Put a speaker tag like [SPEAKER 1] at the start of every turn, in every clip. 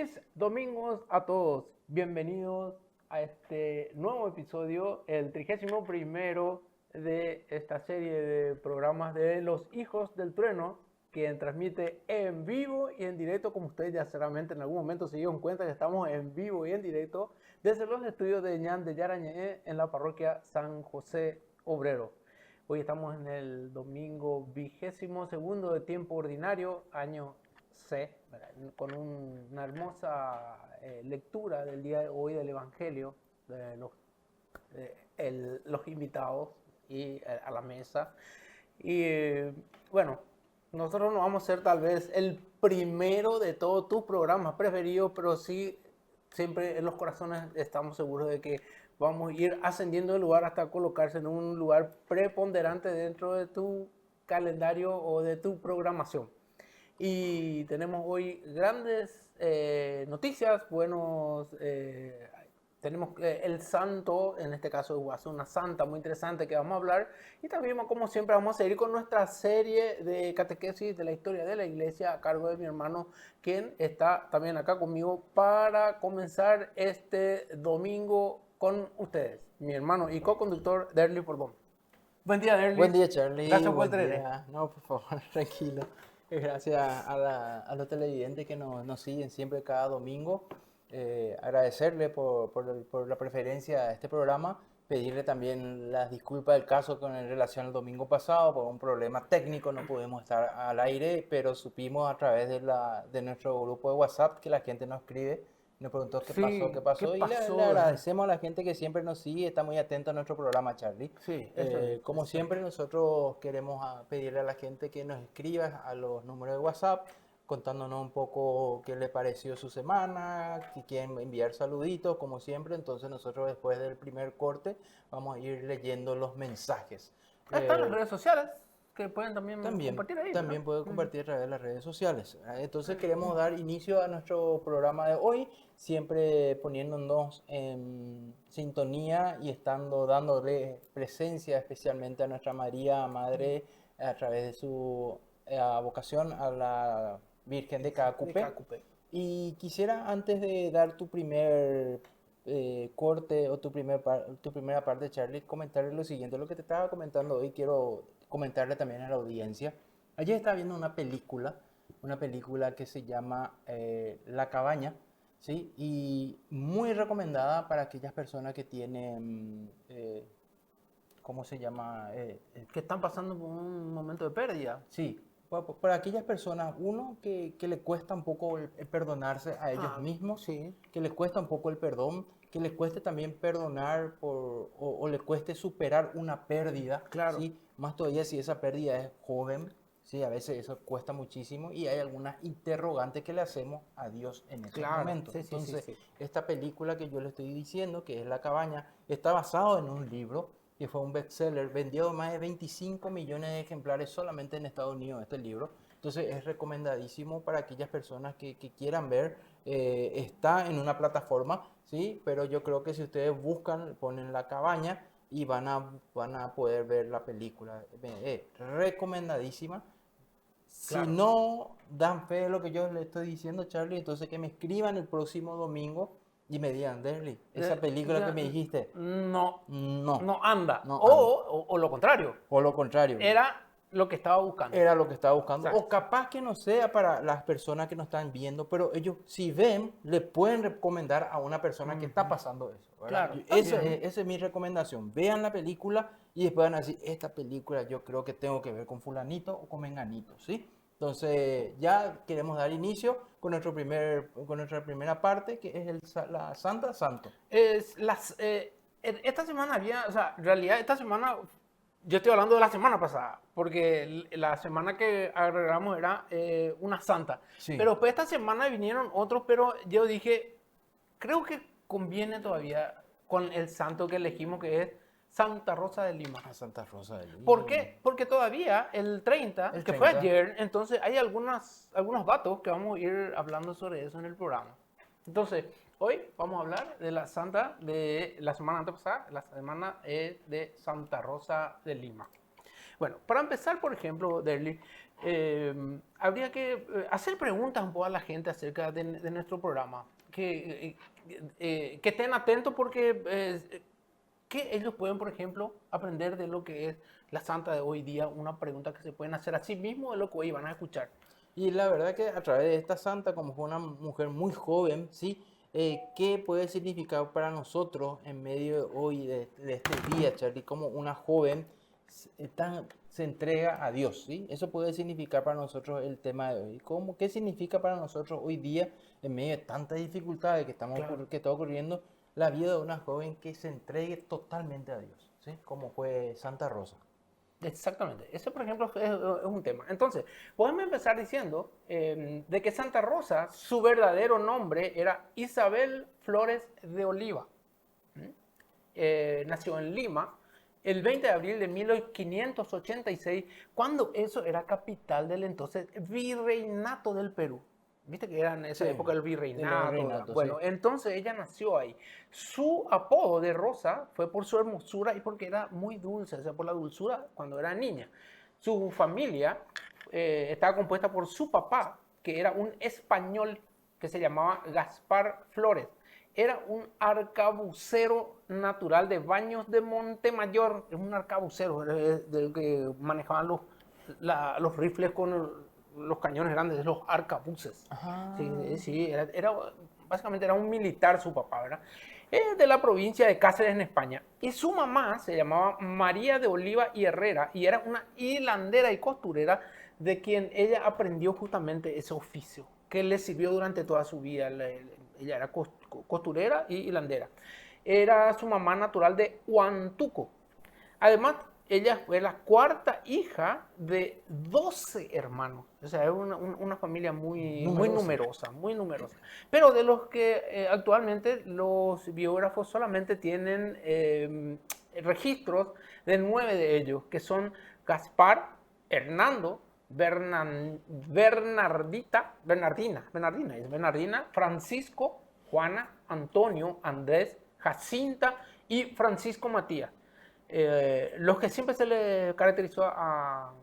[SPEAKER 1] Feliz domingos a todos. Bienvenidos a este nuevo episodio, el 31º de esta serie de programas de Los Hijos del Trueno, que transmite en vivo y en directo, como ustedes ya seguramente en algún momento se dieron cuenta que estamos en vivo y en directo desde los estudios de Ñan de Yarañé en la parroquia San José Obrero. Hoy estamos en el domingo 22º de tiempo ordinario, año C, con una hermosa lectura del día de hoy del Evangelio, de los invitados y a la mesa. Y bueno, nosotros no vamos a ser tal vez el primero de todos tus programas preferidos, pero sí, siempre en los corazones estamos seguros de que vamos a ir ascendiendo de lugar hasta colocarse en un lugar preponderante dentro de tu calendario o de tu programación. Y tenemos hoy grandes noticias, tenemos el santo, en este caso va a ser una santa muy interesante que vamos a hablar, y también como siempre vamos a seguir con nuestra serie de catequesis de la historia de la iglesia a cargo de mi hermano, quien está también acá conmigo para comenzar este domingo con ustedes, mi hermano y co-conductor Derly Pordón.
[SPEAKER 2] Buen día, Derly.
[SPEAKER 1] Buen día, Charlie.
[SPEAKER 2] Gracias por traer. No, por favor, tranquilo. Gracias a los televidentes que nos siguen siempre cada domingo. Agradecerle por la preferencia a este programa. Pedirle también las disculpas del caso con relación al domingo pasado. Por un problema técnico no pudimos estar al aire, pero supimos a través de nuestro grupo de WhatsApp que la gente nos escribe. Nos preguntó qué pasó. Y le agradecemos a la gente que siempre nos sigue, está muy atenta a nuestro programa, Charlie.
[SPEAKER 1] Sí,
[SPEAKER 2] como siempre, nosotros queremos pedirle a la gente que nos escriba a los números de WhatsApp, contándonos un poco qué le pareció su semana, si quieren enviar saluditos, como siempre. Entonces nosotros después del primer corte vamos a ir leyendo los mensajes.
[SPEAKER 1] Están las redes sociales, que pueden también compartir ahí.
[SPEAKER 2] También pueden compartir a través de las redes sociales. Entonces queremos dar inicio a nuestro programa de hoy, siempre poniéndonos en sintonía y dándole presencia especialmente a nuestra María Madre a través de su vocación a la Virgen de Cacupe. Y quisiera, antes de dar tu primer corte o tu primera parte, Charlie, comentarle lo siguiente. Lo que te estaba comentando hoy, quiero comentarle también a la audiencia. Ayer estaba viendo una película que se llama La Cabaña, ¿sí? Y muy recomendada para aquellas personas que tienen, ¿cómo se llama?
[SPEAKER 1] Que están pasando por un momento de pérdida.
[SPEAKER 2] Sí, para aquellas personas, uno, que le cuesta un poco el perdonarse a ellos mismos,
[SPEAKER 1] sí.
[SPEAKER 2] Que les cuesta un poco el perdón, que les cueste también perdonar o les cueste superar una pérdida,
[SPEAKER 1] claro.
[SPEAKER 2] ¿sí? Más todavía si esa pérdida es joven, ¿sí? A veces eso cuesta muchísimo y hay algunas interrogantes que le hacemos a Dios en ese momento.
[SPEAKER 1] Sí,
[SPEAKER 2] Entonces,
[SPEAKER 1] sí.
[SPEAKER 2] esta película que yo le estoy diciendo, que es La Cabaña, está basado en un libro que fue un bestseller, vendió más de 25 millones de ejemplares solamente en Estados Unidos este libro. Entonces es recomendadísimo para aquellas personas que quieran ver. Está en una plataforma, ¿sí? Pero yo creo que si ustedes buscan, ponen La Cabaña y van a poder ver la película. Recomendadísima. Claro. Si no dan fe de lo que yo les estoy diciendo, Charlie, entonces que me escriban el próximo domingo y me digan, Derly, esa película que me dijiste.
[SPEAKER 1] No anda.
[SPEAKER 2] No
[SPEAKER 1] o lo contrario.
[SPEAKER 2] O lo contrario.
[SPEAKER 1] Era lo que estaba buscando.
[SPEAKER 2] Era lo que estaba buscando.
[SPEAKER 1] Exacto.
[SPEAKER 2] O capaz que no sea para las personas que nos están viendo, pero ellos, si ven, le pueden recomendar a una persona que está pasando eso.
[SPEAKER 1] Claro.
[SPEAKER 2] Esa es mi recomendación. Vean la película y después van a decir, esta película yo creo que tengo que ver con fulanito o con menganito, ¿sí? Entonces ya queremos dar inicio con nuestra primera parte, que es la Santa Santo.
[SPEAKER 1] Esta semana en realidad esta semana, yo estoy hablando de la semana pasada, porque la semana que agregamos era una santa.
[SPEAKER 2] Sí.
[SPEAKER 1] Pero después esta semana vinieron otros, pero yo dije, creo que conviene todavía con el santo que elegimos, que es Santa Rosa de Lima.
[SPEAKER 2] Santa Rosa de Lima.
[SPEAKER 1] ¿Por qué? Porque todavía el 30, que fue ayer, entonces hay algunos datos que vamos a ir hablando sobre eso en el programa. Entonces, hoy vamos a hablar de la santa de la semana antepasada, la semana de Santa Rosa de Lima. Bueno, para empezar, por ejemplo, Derly, habría que hacer preguntas un poco a la gente acerca de nuestro programa. Que estén atentos porque que ellos pueden, por ejemplo, aprender de lo que es la santa de hoy día, una pregunta que se pueden hacer a sí mismos de lo que hoy van a escuchar.
[SPEAKER 2] Y la verdad que a través de esta santa, como fue una mujer muy joven, ¿sí? ¿Qué puede significar para nosotros en medio de hoy, de este día, Charlie? Como una joven se entrega a Dios, ¿sí? Eso puede significar para nosotros el tema de hoy. ¿Qué significa para nosotros hoy día, en medio de tantas dificultades
[SPEAKER 1] Claro.
[SPEAKER 2] que está ocurriendo, la vida de una joven que se entregue totalmente a Dios, ¿sí? Como fue Santa Rosa.
[SPEAKER 1] Exactamente. Ese, por ejemplo, es un tema. Entonces, podemos empezar diciendo de que Santa Rosa, su verdadero nombre era Isabel Flores de Oliva. Nació en Lima el 20 de abril de 1586, cuando eso era capital del entonces Virreinato del Perú. Viste que era en esa
[SPEAKER 2] Sí,
[SPEAKER 1] época el
[SPEAKER 2] de los
[SPEAKER 1] virreinato, ¿verdad?
[SPEAKER 2] reinatos, sí.
[SPEAKER 1] Bueno, entonces ella nació ahí. Su apodo de Rosa fue por su hermosura y porque era muy dulce, o sea, por la dulzura cuando era niña. Su familia estaba compuesta por su papá, que era un español que se llamaba Gaspar Flores. Era un arcabucero natural de Baños de Montemayor. Es un arcabucero del que manejaban los rifles con los cañones grandes, los arcabuces.
[SPEAKER 2] Ajá.
[SPEAKER 1] Sí, sí, básicamente era un militar su papá, ¿verdad? Es de la provincia de Cáceres en España. Y su mamá se llamaba María de Oliva y Herrera y era una hilandera y costurera de quien ella aprendió justamente ese oficio que le sirvió durante toda su vida. Ella era costurera y hilandera. Era su mamá natural de Huantuco. Además, ella fue la cuarta hija de 12 hermanos. O sea, es una familia muy
[SPEAKER 2] Numerosa.
[SPEAKER 1] numerosa, muy numerosa. Pero de los que actualmente los biógrafos solamente tienen registros de 9 de ellos, que son Gaspar, Hernando, Bernardina, Francisco, Juana, Antonio, Andrés, Jacinta y Francisco Matías. Lo que siempre se le caracterizó a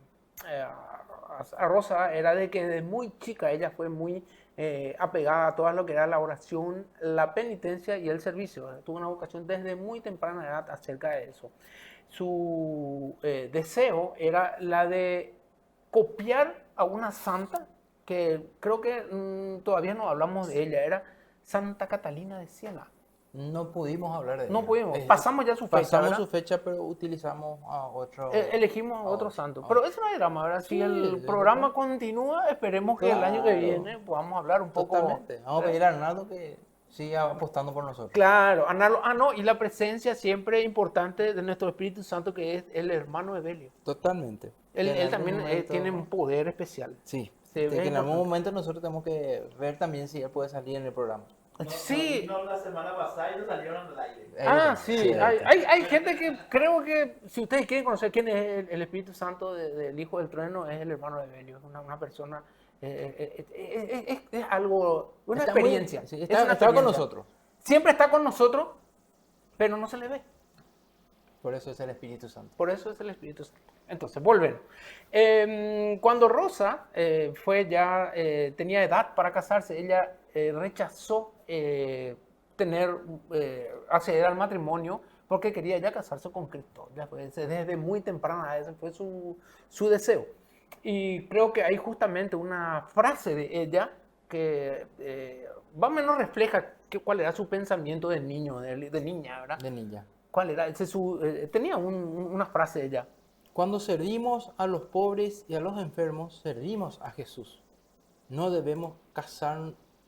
[SPEAKER 1] Rosa era de que desde muy chica ella fue muy apegada a todo lo que era la oración, la penitencia y el servicio. Tuvo una vocación desde muy temprana edad acerca de eso. Su deseo era la de copiar a una santa que creo que todavía no hablamos de ella, era Santa Catalina de Siena.
[SPEAKER 2] No pudimos hablar de
[SPEAKER 1] No
[SPEAKER 2] ella.
[SPEAKER 1] pudimos, pasamos ya su fecha,
[SPEAKER 2] Pasamos
[SPEAKER 1] ¿verdad?
[SPEAKER 2] su fecha, pero utilizamos a otro.
[SPEAKER 1] Elegimos
[SPEAKER 2] A
[SPEAKER 1] otro
[SPEAKER 2] otro,
[SPEAKER 1] santo.
[SPEAKER 2] a
[SPEAKER 1] Pero
[SPEAKER 2] otro.
[SPEAKER 1] eso no hay drama, ¿verdad? Si
[SPEAKER 2] Sí,
[SPEAKER 1] el programa continúa, esperemos que el año que
[SPEAKER 2] claro,
[SPEAKER 1] viene podamos hablar un poco.
[SPEAKER 2] totalmente. Vamos a pedir a Arnaldo que siga apostando por nosotros.
[SPEAKER 1] Claro, no, y la presencia siempre importante de nuestro Espíritu Santo, que es el hermano Evelio.
[SPEAKER 2] Totalmente. Que en
[SPEAKER 1] Él
[SPEAKER 2] algún
[SPEAKER 1] también tiene un
[SPEAKER 2] momento,
[SPEAKER 1] poder especial.
[SPEAKER 2] sí,
[SPEAKER 1] Sí,
[SPEAKER 2] de
[SPEAKER 1] es
[SPEAKER 2] que en algún
[SPEAKER 1] importante.
[SPEAKER 2] momento nosotros tenemos que ver también si él puede salir en el programa.
[SPEAKER 3] No,
[SPEAKER 1] Sí,
[SPEAKER 3] vino la semana pasada y no salieron al aire.
[SPEAKER 2] Ahí lo tenemos,
[SPEAKER 1] sí,
[SPEAKER 2] cierto.
[SPEAKER 1] hay gente que creo que si ustedes quieren conocer quién es el Espíritu Santo del Hijo del Trueno, es el hermano de Evelio, es una persona, es algo, una
[SPEAKER 2] Está muy,
[SPEAKER 1] experiencia.
[SPEAKER 2] sí,
[SPEAKER 1] Es una
[SPEAKER 2] está con
[SPEAKER 1] experiencia.
[SPEAKER 2] nosotros.
[SPEAKER 1] Siempre está con nosotros, pero no se le ve.
[SPEAKER 2] Por eso es el Espíritu Santo.
[SPEAKER 1] Por eso es el Espíritu Santo. Entonces, volvemos. Cuando Rosa tenía edad para casarse, ella rechazó acceder al matrimonio porque quería ya casarse con Cristo. Ya fue, desde muy temprana, ese fue su deseo. Y creo que hay justamente una frase de ella que más o menos refleja cuál era su pensamiento de niño, de niña, ¿verdad?
[SPEAKER 2] De niña.
[SPEAKER 1] ¿Cuál era? Tenía una frase de ella.
[SPEAKER 2] Cuando servimos a los pobres y a los enfermos, servimos a Jesús. No debemos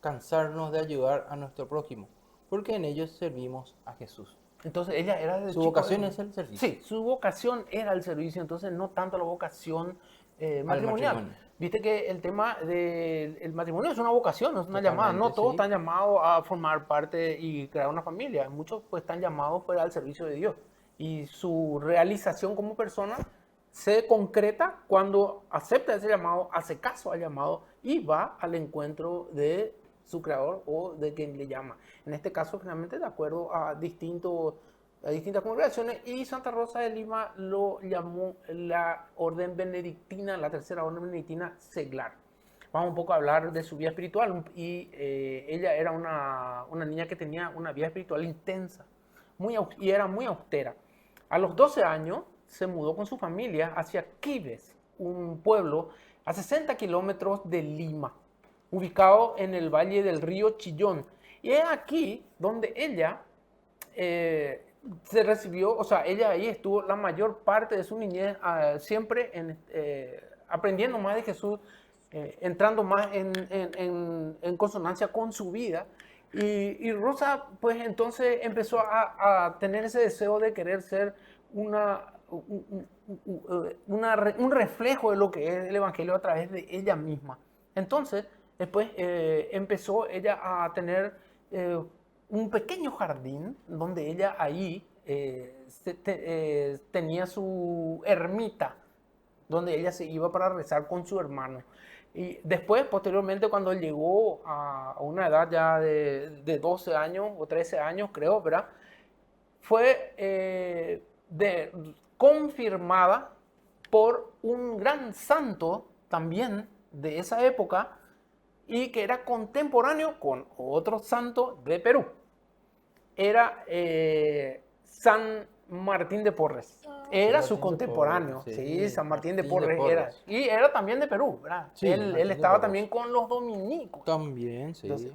[SPEAKER 2] cansarnos de ayudar a nuestro prójimo, porque en ellos servimos a Jesús.
[SPEAKER 1] Entonces ella era de
[SPEAKER 2] Su vocación es el servicio.
[SPEAKER 1] Sí, su vocación era el servicio, entonces no tanto la vocación matrimonial.
[SPEAKER 2] matrimonio.
[SPEAKER 1] Viste que el tema del matrimonio es una vocación, es una llamada. No
[SPEAKER 2] Totalmente,
[SPEAKER 1] todos
[SPEAKER 2] sí.
[SPEAKER 1] están llamados a formar parte y crear una familia. Muchos pues están llamados pues, al servicio de Dios. Y su realización como persona se concreta cuando acepta ese llamado, hace caso al llamado y va al encuentro de su creador o de quien le llama. En este caso, finalmente, de acuerdo a distintos a distintas congregaciones, y Santa Rosa de Lima lo llamó la orden benedictina, la tercera orden benedictina seglar. Vamos un poco a hablar de su vida espiritual, y ella era una niña que tenía una vida espiritual intensa y era muy austera. A los 12 años se mudó con su familia hacia Quibes, un pueblo a 60 kilómetros de Lima, ubicado en el valle del río Chillón. Y es aquí donde ella se recibió, o sea, ella ahí estuvo la mayor parte de su niñez, siempre aprendiendo más de Jesús, entrando más en consonancia con su vida. Y Rosa, pues entonces empezó a tener ese deseo de querer ser un reflejo de lo que es el Evangelio a través de ella misma. Entonces, después empezó ella a tener un pequeño jardín donde ella ahí tenía su ermita, donde ella se iba para rezar con su hermano. Y después, posteriormente, cuando llegó a una edad ya de 12 años o 13 años, creo, ¿verdad? Fue confirmada por un gran santo también de esa época, y que era contemporáneo con otro santo de Perú. Era San Martín de Porres. Era su contemporáneo. Sí, San Martín de Porres era. Y era también de Perú, ¿verdad?
[SPEAKER 2] Sí,
[SPEAKER 1] él estaba también con los dominicos.
[SPEAKER 2] También, sí.
[SPEAKER 1] Entonces,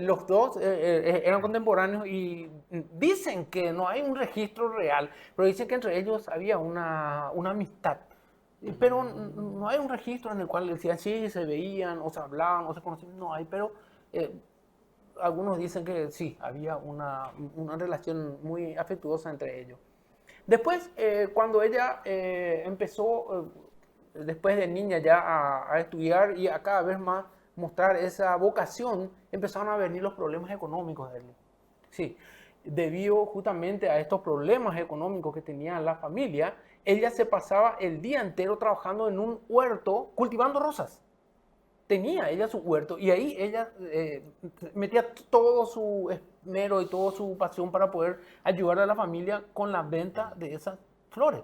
[SPEAKER 1] los dos eran contemporáneos, y dicen que no hay un registro real, pero dicen que entre ellos había una amistad. Pero no hay un registro en el cual decían sí, se veían, o se hablaban, o se conocían. No hay, pero algunos dicen que sí, había una relación muy afectuosa entre ellos. Después, cuando ella empezó, después de niña ya a estudiar y a cada vez más mostrar esa vocación, empezaron a venir los problemas económicos de él. Sí, debido justamente a estos problemas económicos que tenía la familia, ella se pasaba el día entero trabajando en un huerto cultivando rosas. Tenía ella su huerto, y ahí ella metía todo su esmero y toda su pasión para poder ayudar a la familia con la venta de esas flores.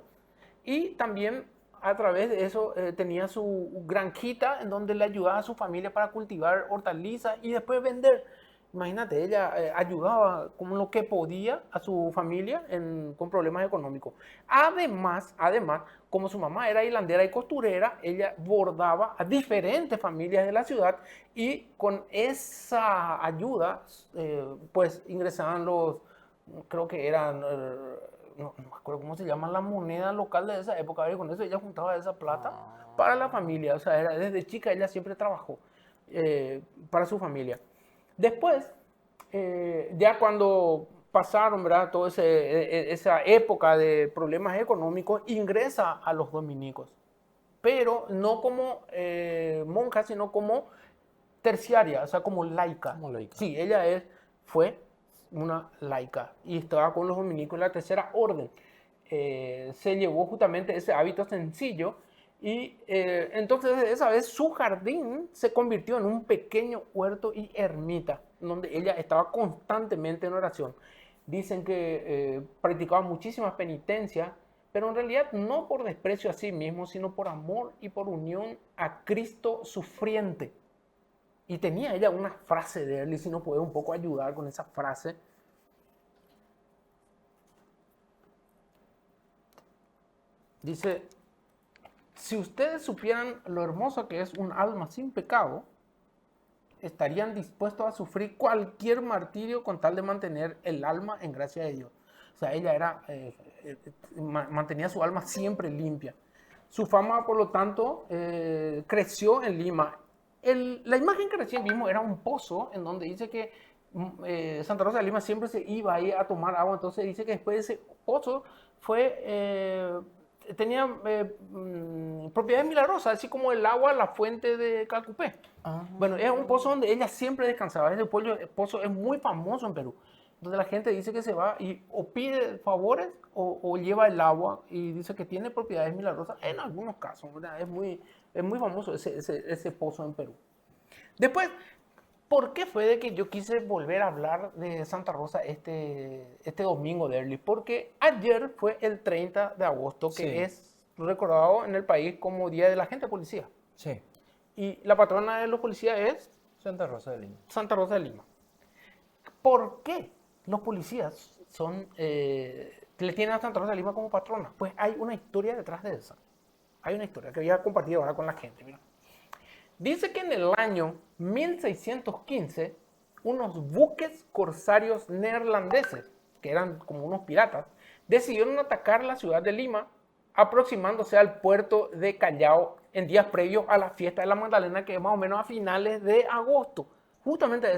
[SPEAKER 1] Y también a través de eso tenía su granjita en donde le ayudaba a su familia para cultivar hortalizas y después vender. Imagínate, ella ayudaba como lo que podía a su familia con problemas económicos. Además, como su mamá era hilandera y costurera, ella bordaba a diferentes familias de la ciudad, y con esa ayuda, pues ingresaban creo que eran, no me acuerdo cómo se llama la moneda local de esa época, y con eso ella juntaba esa plata para la familia. O sea, desde chica ella siempre trabajó para su familia. Después, ya cuando pasaron, ¿verdad?, toda esa época de problemas económicos, ingresa a los dominicos, pero no como monja, sino como terciaria, o sea, como laica.
[SPEAKER 2] Como laica.
[SPEAKER 1] Sí, ella fue una laica y estaba con los dominicos en la tercera orden. Se llevó justamente ese hábito sencillo. Y entonces esa vez su jardín se convirtió en un pequeño huerto y ermita, donde ella estaba constantemente en oración. Dicen que practicaba muchísimas penitencias, pero en realidad no por desprecio a sí mismo, sino por amor y por unión a Cristo sufriente. Y tenía ella una frase de él, y si nos puede un poco ayudar con esa frase. Dice: si ustedes supieran lo hermoso que es un alma sin pecado, estarían dispuestos a sufrir cualquier martirio con tal de mantener el alma en gracia de Dios. O sea, ella mantenía su alma siempre limpia. Su fama, por lo tanto, creció en Lima. La imagen que recién vimos era un pozo en donde dice que Santa Rosa de Lima siempre se iba ahí a tomar agua. Entonces dice que después de ese pozo tenía propiedades milagrosas, así como el agua, la fuente de Calcupé. Bueno, es un pozo donde ella siempre descansaba. Ese pozo es muy famoso en Perú, donde la gente dice que se va y o pide favores o lleva el agua, y dice que tiene propiedades milagrosas en algunos casos, ¿verdad? Es muy famoso ese pozo en Perú. Después, ¿Por qué fue de que yo quise volver a hablar de Santa Rosa este domingo, Derly? Porque ayer fue el 30 de agosto, que
[SPEAKER 2] Sí.
[SPEAKER 1] es recordado en el país como Día de la Agente de Policía.
[SPEAKER 2] Sí,
[SPEAKER 1] Y la patrona de los policías es
[SPEAKER 2] Santa Rosa de Lima.
[SPEAKER 1] Santa Rosa de Lima. ¿Por qué los policías le tienen a Santa Rosa de Lima como patrona? Pues hay una historia detrás de esa. Hay una historia que voy a compartir ahora con la gente. Mira. Dice que en el año 1615, unos buques corsarios neerlandeses, que eran como unos piratas, decidieron atacar la ciudad de Lima, aproximándose al puerto de Callao en días previos a la fiesta de la Magdalena, que es más o menos a finales de agosto. Justamente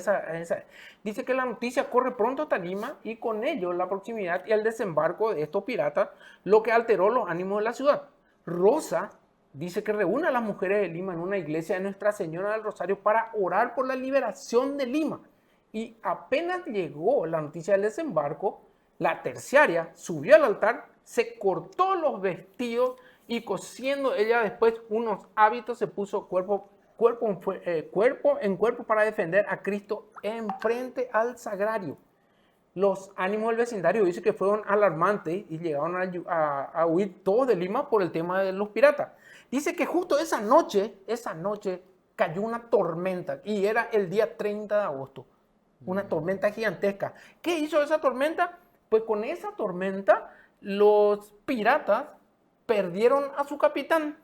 [SPEAKER 1] dice que la noticia corre pronto hasta Lima y con ello la proximidad y el desembarco de estos piratas, lo que alteró los ánimos de la ciudad. Rosa dice que reúne a las mujeres de Lima en una iglesia de Nuestra Señora del Rosario para orar por la liberación de Lima. Y apenas llegó la noticia del desembarco, la terciaria subió al altar, se cortó los vestidos y cosiendo ella después unos hábitos se puso cuerpo en cuerpo para defender a Cristo en frente al sagrario. Los ánimos del vecindario dice que fueron alarmantes y llegaron a huir todos de Lima por el tema de los piratas. Dice que justo esa noche cayó una tormenta y era el día 30 de agosto. Una tormenta gigantesca. ¿Qué hizo esa tormenta? Pues con esa tormenta los piratas perdieron a su capitán.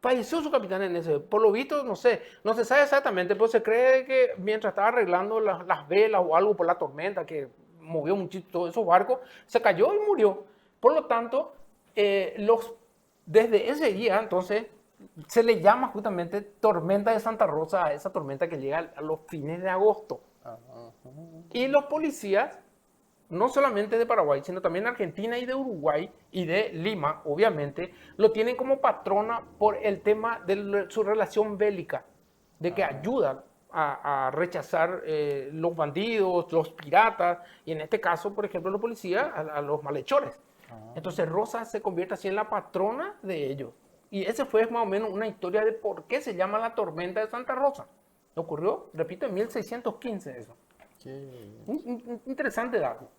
[SPEAKER 1] Falleció su capitán en ese. Por lo visto, no se sabe exactamente, pero se cree que mientras estaba arreglando las velas o algo por la tormenta que movió muchísimo todos esos barcos, se cayó y murió. Por lo tanto, desde ese día, entonces, se le llama justamente tormenta de Santa Rosa a esa tormenta que llega a los fines de agosto. Y los policías, no solamente de Paraguay, sino también de Argentina y de Uruguay y de Lima, obviamente, lo tienen como patrona por el tema de su relación bélica, de que ayuda a rechazar los bandidos, los piratas, y en este caso, por ejemplo, los policías, a los malhechores. Entonces Rosa se convierte así en la patrona de ellos. Y ese fue más o menos una historia de por qué se llama la tormenta de Santa Rosa. Ocurrió, repito, en 1615 eso. Un interesante dato.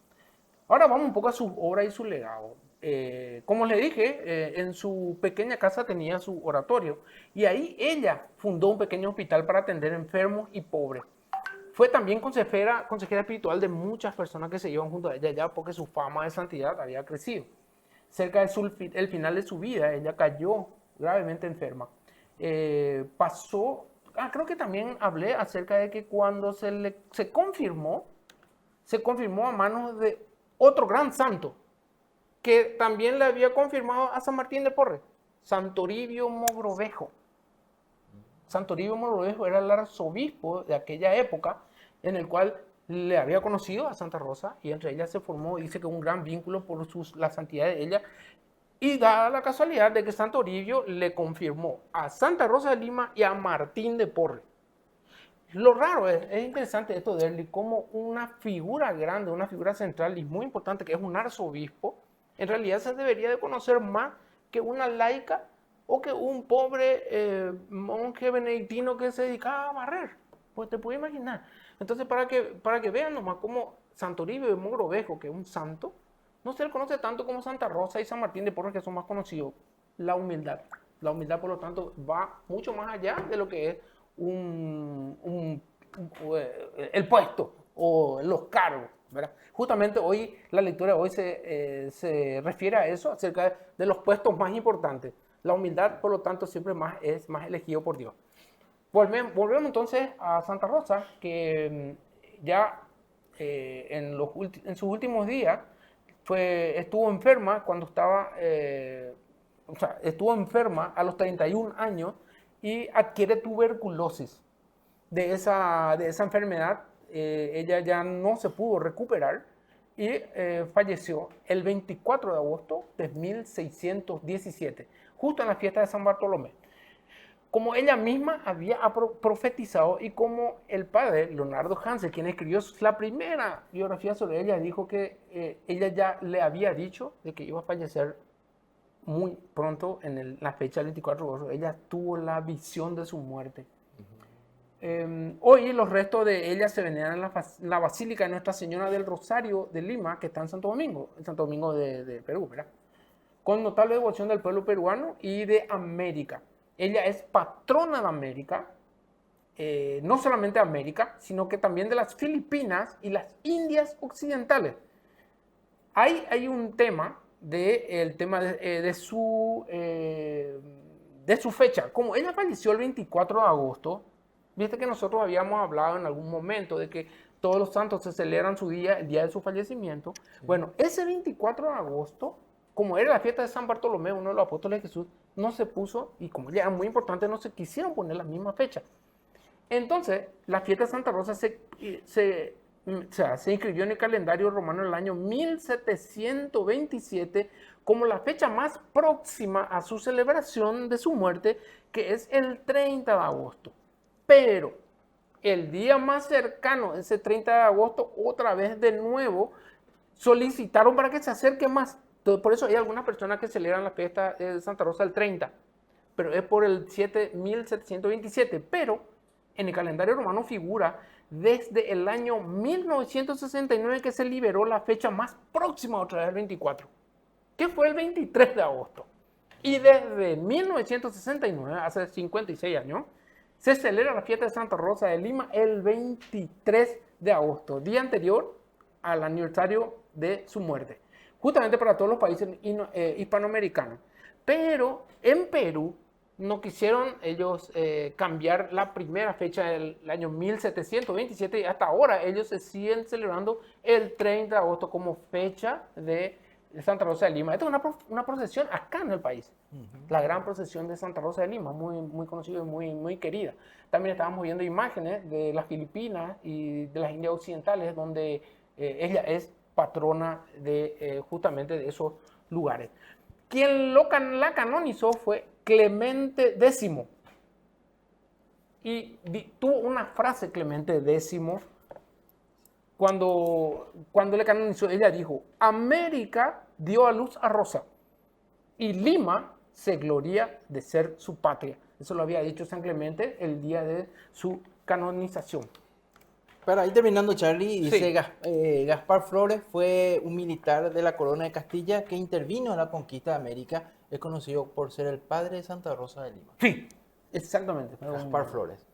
[SPEAKER 1] Ahora vamos un poco a su obra y su legado. Como le dije, en su pequeña casa tenía su oratorio y ahí ella fundó un pequeño hospital para atender enfermos y pobres. Fue también consejera espiritual de muchas personas que se iban junto a ella ya porque su fama de santidad había crecido. Cerca del final de su vida, ella cayó gravemente enferma. Creo que también hablé acerca de que cuando se confirmó a manos de otro gran santo, que también le había confirmado a San Martín de Porres, San Toribio Mogrovejo. San Toribio Mogrovejo era el arzobispo de aquella época en el cual le había conocido a Santa Rosa y entre ellas se formó, dice que un gran vínculo por la santidad de ella. Y da la casualidad de que San Toribio le confirmó a Santa Rosa de Lima y a Martín de Porres. Lo raro es interesante esto de él, como una figura grande, una figura central y muy importante que es un arzobispo, en realidad se debería de conocer más que una laica o que un pobre monje benedictino que se dedicaba a barrer. Pues te puedes imaginar. Entonces, para que vean nomás cómo San Toribio de Mogrovejo, que es un santo, no se le conoce tanto como Santa Rosa y San Martín de Porres, que son más conocidos. La humildad. La humildad, por lo tanto, va mucho más allá de lo que es el puesto o los cargos, ¿verdad? Justamente hoy, la lectura de hoy se refiere a eso, acerca de los puestos más importantes. La humildad, por lo tanto, siempre es más elegido por Dios. Volvemos entonces a Santa Rosa, que ya en sus últimos días estuvo enferma cuando estuvo enferma a los 31 años y adquiere tuberculosis. De esa enfermedad ella ya no se pudo recuperar y falleció el 24 de agosto de 1617, justo en la fiesta de San Bartolomé. Como ella misma había profetizado y como el padre Leonardo Hansel, quien escribió la primera biografía sobre ella, dijo que ella ya le había dicho de que iba a fallecer muy pronto en la fecha del 24 de agosto. Ella tuvo la visión de su muerte. Hoy los restos de ella se veneran en la Basílica de Nuestra Señora del Rosario de Lima, que está en Santo Domingo de Perú, ¿verdad? Con notable devoción del pueblo peruano y de América. Ella es patrona de América, no solamente de América, sino que también de las Filipinas y las Indias Occidentales. Hay un tema, de su fecha. Como ella falleció el 24 de agosto, viste que nosotros habíamos hablado en algún momento de que todos los santos se celebran su día, el día de su fallecimiento. Sí. Bueno, ese 24 de agosto, como era la fiesta de San Bartolomé, uno de los apóstoles de Jesús, no se puso, y como ya era muy importante, no se quisieron poner la misma fecha. Entonces, la fiesta de Santa Rosa se inscribió en el calendario romano en el año 1727 como la fecha más próxima a su celebración de su muerte, que es el 30 de agosto. Pero el día más cercano, ese 30 de agosto, otra vez de nuevo, solicitaron para que se acerque más. Entonces, por eso hay algunas personas que celebran la fiesta de Santa Rosa el 30, pero es por el 1727. Pero en el calendario romano figura desde el año 1969 que se liberó la fecha más próxima otra vez, el 24, que fue el 23 de agosto. Y desde 1969, hace 56 años, se celebra la fiesta de Santa Rosa de Lima el 23 de agosto, día anterior al aniversario de su muerte, justamente para todos los países hispanoamericanos. Pero en Perú no quisieron ellos cambiar la primera fecha del año 1727 y hasta ahora ellos se siguen celebrando el 30 de agosto como fecha de Santa Rosa de Lima. Esta es una procesión acá en el país, la gran procesión de Santa Rosa de Lima, muy, muy conocida y muy, muy querida. También estábamos viendo imágenes de las Filipinas y de las Indias Occidentales, donde ella es patrona de justamente de esos lugares. Quien la canonizó fue Clemente X. Y tuvo una frase Clemente X cuando le canonizó. Ella dijo: América dio a luz a Rosa y Lima se gloria de ser su patria. Eso lo había dicho San Clemente el día de su canonización.
[SPEAKER 2] Para ir terminando, Charlie, dice
[SPEAKER 1] Sí.
[SPEAKER 2] Gaspar Flores fue un militar de la Corona de Castilla que intervino en la conquista de América. Es conocido por ser el padre de Santa Rosa de Lima.
[SPEAKER 1] Sí, exactamente.
[SPEAKER 2] Gaspar Flores.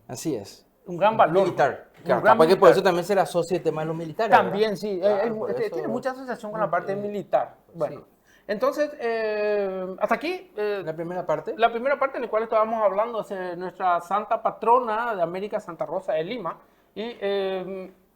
[SPEAKER 2] Así es.
[SPEAKER 1] Un gran valor.
[SPEAKER 2] Militar.
[SPEAKER 1] Un
[SPEAKER 2] Claro,
[SPEAKER 1] gran
[SPEAKER 2] capaz que
[SPEAKER 1] militar.
[SPEAKER 2] por eso también se le asocia el tema de los militares.
[SPEAKER 1] También,
[SPEAKER 2] ¿verdad?
[SPEAKER 1] sí.
[SPEAKER 2] Claro,
[SPEAKER 1] Tiene mucha asociación con la parte militar. Bueno,
[SPEAKER 2] Sí.
[SPEAKER 1] entonces, hasta aquí
[SPEAKER 2] La primera parte.
[SPEAKER 1] la primera parte en la cual estábamos hablando de nuestra santa patrona de América, Santa Rosa de Lima. Y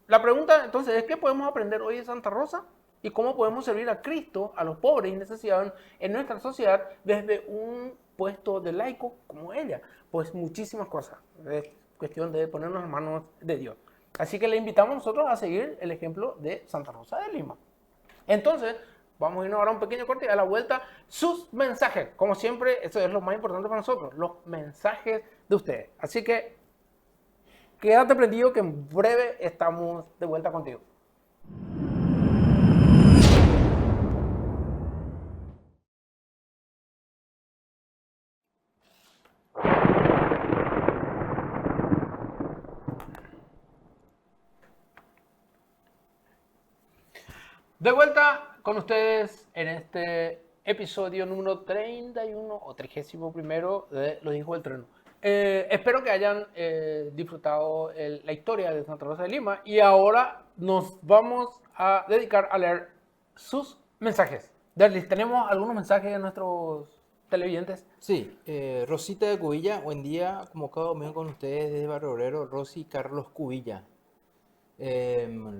[SPEAKER 1] la pregunta entonces es: ¿qué podemos aprender hoy de Santa Rosa? ¿Y cómo podemos servir a Cristo, a los pobres y necesitados en nuestra sociedad desde un puesto de laico como ella? Pues muchísimas cosas. Es cuestión de ponernos en manos de Dios. Así que le invitamos nosotros a seguir el ejemplo de Santa Rosa de Lima. Entonces, vamos a irnos ahora a un pequeño corte y a la vuelta sus mensajes. Como siempre, eso es lo más importante para nosotros, los mensajes de ustedes. Así que quédate prendido que en breve estamos de vuelta contigo. De vuelta con ustedes en este episodio número 31 o 31 de Los Hijos del Trueno. Espero que hayan disfrutado la historia de Santa Rosa de Lima y ahora nos vamos a dedicar a leer sus mensajes. Derlis, ¿tenemos algunos mensajes de nuestros televidentes?
[SPEAKER 2] Sí, Rosita de Cubilla, buen día, convocado mismo con ustedes desde Barrio Obrero, Rosy Carlos Cubilla.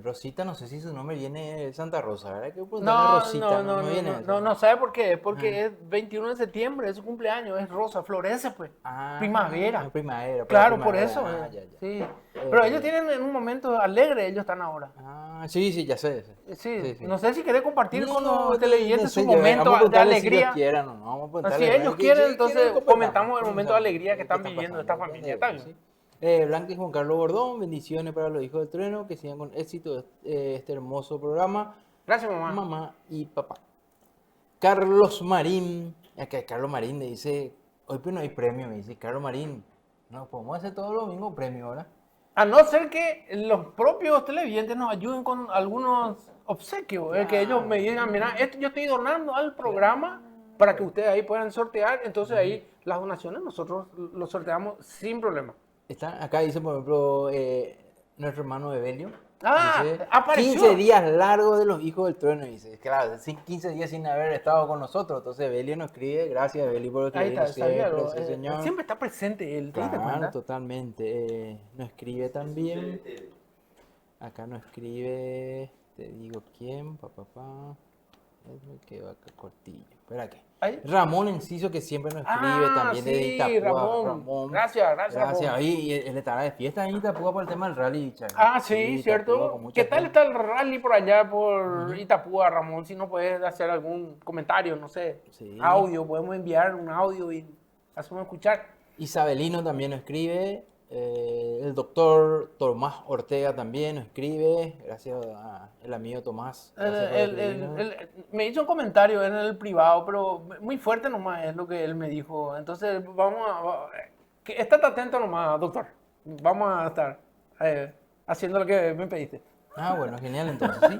[SPEAKER 2] Rosita, no sé si su nombre viene de Santa Rosa, ¿verdad? Que Rosita, viene eso.
[SPEAKER 1] No, ¿sabe por qué? Porque es 21 de septiembre, es su cumpleaños, es rosa, florece pues. Primavera.
[SPEAKER 2] Primavera.
[SPEAKER 1] Claro,
[SPEAKER 2] primavera.
[SPEAKER 1] por eso.
[SPEAKER 2] Ya.
[SPEAKER 1] Sí. Pero ellos tienen en un momento alegre, ellos están ahora.
[SPEAKER 2] Sí, ya sé.
[SPEAKER 1] Sí. No sé si querés compartir con los
[SPEAKER 2] no
[SPEAKER 1] televidentes
[SPEAKER 2] sé,
[SPEAKER 1] su
[SPEAKER 2] vamos a
[SPEAKER 1] momento de
[SPEAKER 2] preguntarle
[SPEAKER 1] alegría.
[SPEAKER 2] Si ellos quieran o no, vamos a preguntarle,
[SPEAKER 1] Si ellos
[SPEAKER 2] ¿verdad?
[SPEAKER 1] quieren,
[SPEAKER 2] Si
[SPEAKER 1] entonces
[SPEAKER 2] quieren,
[SPEAKER 1] comentamos el momento de alegría que están
[SPEAKER 2] ¿Qué está
[SPEAKER 1] viviendo
[SPEAKER 2] pasando?
[SPEAKER 1] esta familia. Está bien.
[SPEAKER 2] Sí. Blanca y Juan Carlos Bordón, bendiciones para los hijos del trueno, que sigan con éxito este hermoso programa.
[SPEAKER 1] Gracias, mamá.
[SPEAKER 2] Mamá y papá. Carlos Marín, acá Carlos Marín le dice, hoy pues no hay premio, me dice Carlos Marín, No podemos hacer todos los domingos premio, ¿verdad?
[SPEAKER 1] A no ser que los propios televidentes nos ayuden con algunos obsequios. Que ellos me digan, mira, esto yo estoy donando al programa para que ustedes ahí puedan sortear. Entonces ahí las donaciones nosotros los sorteamos sin problema.
[SPEAKER 2] Acá dice, por ejemplo, nuestro hermano Evelio.
[SPEAKER 1] Ah,
[SPEAKER 2] Dice,
[SPEAKER 1] apareció.
[SPEAKER 2] 15 días largos de los hijos del trueno. Dice, claro, 15 días sin haber estado con nosotros. Entonces Evelio nos escribe, gracias Evelio por
[SPEAKER 1] Ahí está,
[SPEAKER 2] escribirnos
[SPEAKER 1] sabía,
[SPEAKER 2] siempre, sí, señor.
[SPEAKER 1] siempre está presente él, ¿te diste
[SPEAKER 2] Claro,
[SPEAKER 1] cuenta?
[SPEAKER 2] totalmente. Nos escribe también. Acá nos escribe, te digo quién, papá. Es el que va acá cortillo. Espera que.
[SPEAKER 1] Ahí.
[SPEAKER 2] Ramón Enciso, que siempre nos escribe también desde
[SPEAKER 1] sí,
[SPEAKER 2] Itapúa.
[SPEAKER 1] Ramón. Gracias,
[SPEAKER 2] Gracias.
[SPEAKER 1] Ramón.
[SPEAKER 2] Y él estará de fiesta en Itapúa por el tema del rally, Charlie.
[SPEAKER 1] Ah, sí,
[SPEAKER 2] Itapúa, con
[SPEAKER 1] cierto.
[SPEAKER 2] mucha
[SPEAKER 1] ¿Qué tal
[SPEAKER 2] gente.
[SPEAKER 1] está el rally por allá, por Itapúa, Ramón? Si no puedes hacer algún comentario, no sé,
[SPEAKER 2] Sí.
[SPEAKER 1] audio, podemos enviar un audio y hacemos escuchar.
[SPEAKER 2] Isabelino también nos escribe. El doctor Tomás Ortega también nos escribe. Gracias al amigo Tomás. Gracias por escribirnos.
[SPEAKER 1] Me hizo un comentario en el privado, pero muy fuerte nomás es lo que él me dijo. Entonces, estate atento nomás, doctor. Vamos a estar haciendo lo que me pediste.
[SPEAKER 2] Ah, bueno, genial entonces, ¿sí?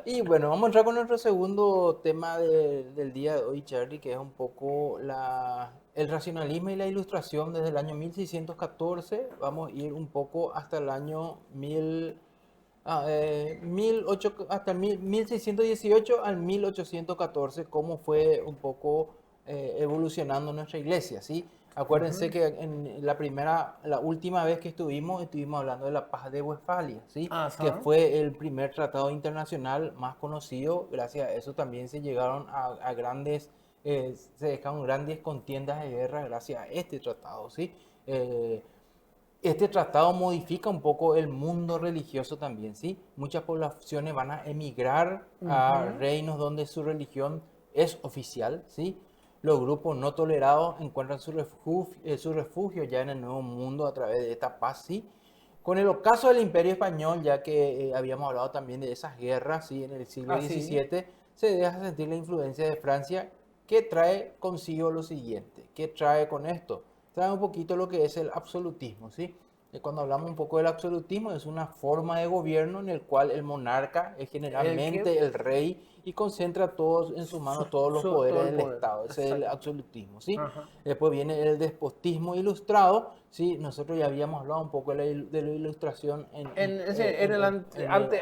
[SPEAKER 2] Y bueno, vamos a entrar con nuestro segundo tema del día de hoy, Charlie, que es un poco el racionalismo y la ilustración desde el año 1614. Vamos a ir un poco hasta el año 1618 al 1814, cómo fue un poco evolucionando nuestra iglesia, ¿sí? Acuérdense que en la última vez que estuvimos hablando de la paz de Westfalia, ¿sí?
[SPEAKER 1] Ajá.
[SPEAKER 2] Que fue el primer tratado internacional más conocido. Gracias a eso también se llegaron a grandes, se dejaron grandes contiendas de guerra gracias a este tratado, ¿sí? Este tratado modifica un poco el mundo religioso también, ¿sí? Muchas poblaciones van a emigrar a reinos donde su religión es oficial, ¿sí? Los grupos no tolerados encuentran su refugio ya en el Nuevo Mundo a través de esta paz, ¿sí? Con el ocaso del Imperio Español, ya que habíamos hablado también de esas guerras, ¿sí? En el siglo XVII, se deja sentir la influencia de Francia, que trae consigo lo siguiente. ¿Qué trae con esto? Trae un poquito lo que es el absolutismo, ¿sí? Cuando hablamos un poco del absolutismo, es una forma de gobierno en el cual el monarca es generalmente el rey y concentra todos en sus manos todos los poderes
[SPEAKER 1] todo el
[SPEAKER 2] del
[SPEAKER 1] poder.
[SPEAKER 2] Estado. Ese es el
[SPEAKER 1] Exacto.
[SPEAKER 2] absolutismo, ¿sí?
[SPEAKER 1] Ajá.
[SPEAKER 2] Después viene el despotismo ilustrado, ¿sí? Nosotros ya habíamos hablado un poco de la ilustración
[SPEAKER 1] En el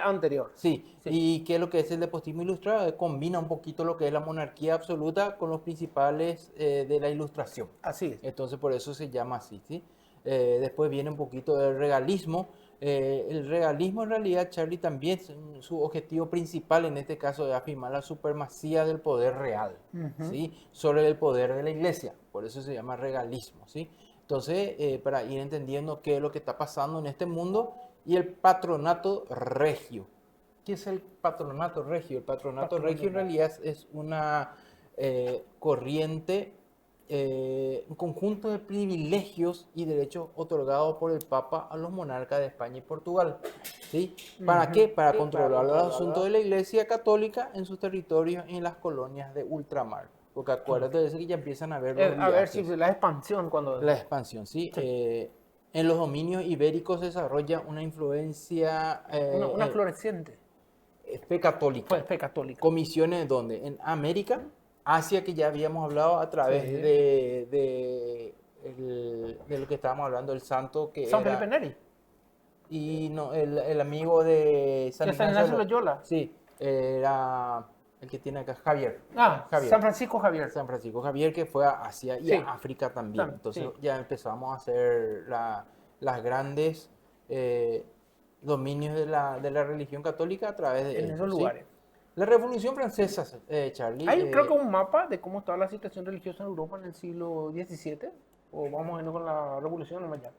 [SPEAKER 1] anterior.
[SPEAKER 2] Sí.
[SPEAKER 1] Sí.
[SPEAKER 2] ¿Y qué es lo que es el despotismo ilustrado? Combina un poquito lo que es la monarquía absoluta con los principales de la ilustración.
[SPEAKER 1] Así es.
[SPEAKER 2] Entonces por eso se llama así, ¿sí? Después viene un poquito del regalismo. El regalismo en realidad, Charlie, también su objetivo principal en este caso es afirmar la supremacía del poder real, ¿sí? Sobre el poder de la iglesia. Por eso se llama regalismo, ¿sí? Entonces, para ir entendiendo qué es lo que está pasando en este mundo, y el patronato regio. ¿Qué es el patronato regio? El patronato regio en realidad es una corriente, un conjunto de privilegios y derechos otorgados por el Papa a los monarcas de España y Portugal, ¿sí? ¿Para qué? Para controlar los asuntos de la Iglesia Católica en sus territorios y en las colonias de ultramar. Porque acuérdate de eso que ya empiezan a ver los
[SPEAKER 1] A ver
[SPEAKER 2] viajes.
[SPEAKER 1] si la expansión cuando...
[SPEAKER 2] La expansión, ¿sí? En los dominios ibéricos se desarrolla una influencia
[SPEAKER 1] una floreciente.
[SPEAKER 2] fe católica.
[SPEAKER 1] Fe católica.
[SPEAKER 2] Comisiones donde en América, Asia, que ya habíamos hablado a través
[SPEAKER 1] Sí.
[SPEAKER 2] de lo que estábamos hablando, el santo que
[SPEAKER 1] San
[SPEAKER 2] era...
[SPEAKER 1] Felipe Neri.
[SPEAKER 2] Y no, el amigo de San
[SPEAKER 1] De San
[SPEAKER 2] Ignacio
[SPEAKER 1] Ignacio Loyola.
[SPEAKER 2] Sí, era el que tiene acá, Javier. Javier.
[SPEAKER 1] San Francisco Javier.
[SPEAKER 2] San Francisco Javier, que fue a Asia y
[SPEAKER 1] Sí.
[SPEAKER 2] a África también. Entonces
[SPEAKER 1] sí.
[SPEAKER 2] ya empezamos a hacer las grandes dominios de la religión católica a través de
[SPEAKER 1] En
[SPEAKER 2] ellos,
[SPEAKER 1] esos
[SPEAKER 2] ¿sí?
[SPEAKER 1] lugares.
[SPEAKER 2] La Revolución Francesa, Charlie.
[SPEAKER 1] Hay creo que un mapa de cómo estaba la situación religiosa en Europa en el siglo XVII. O vamos a ir con la revolución nomás ya.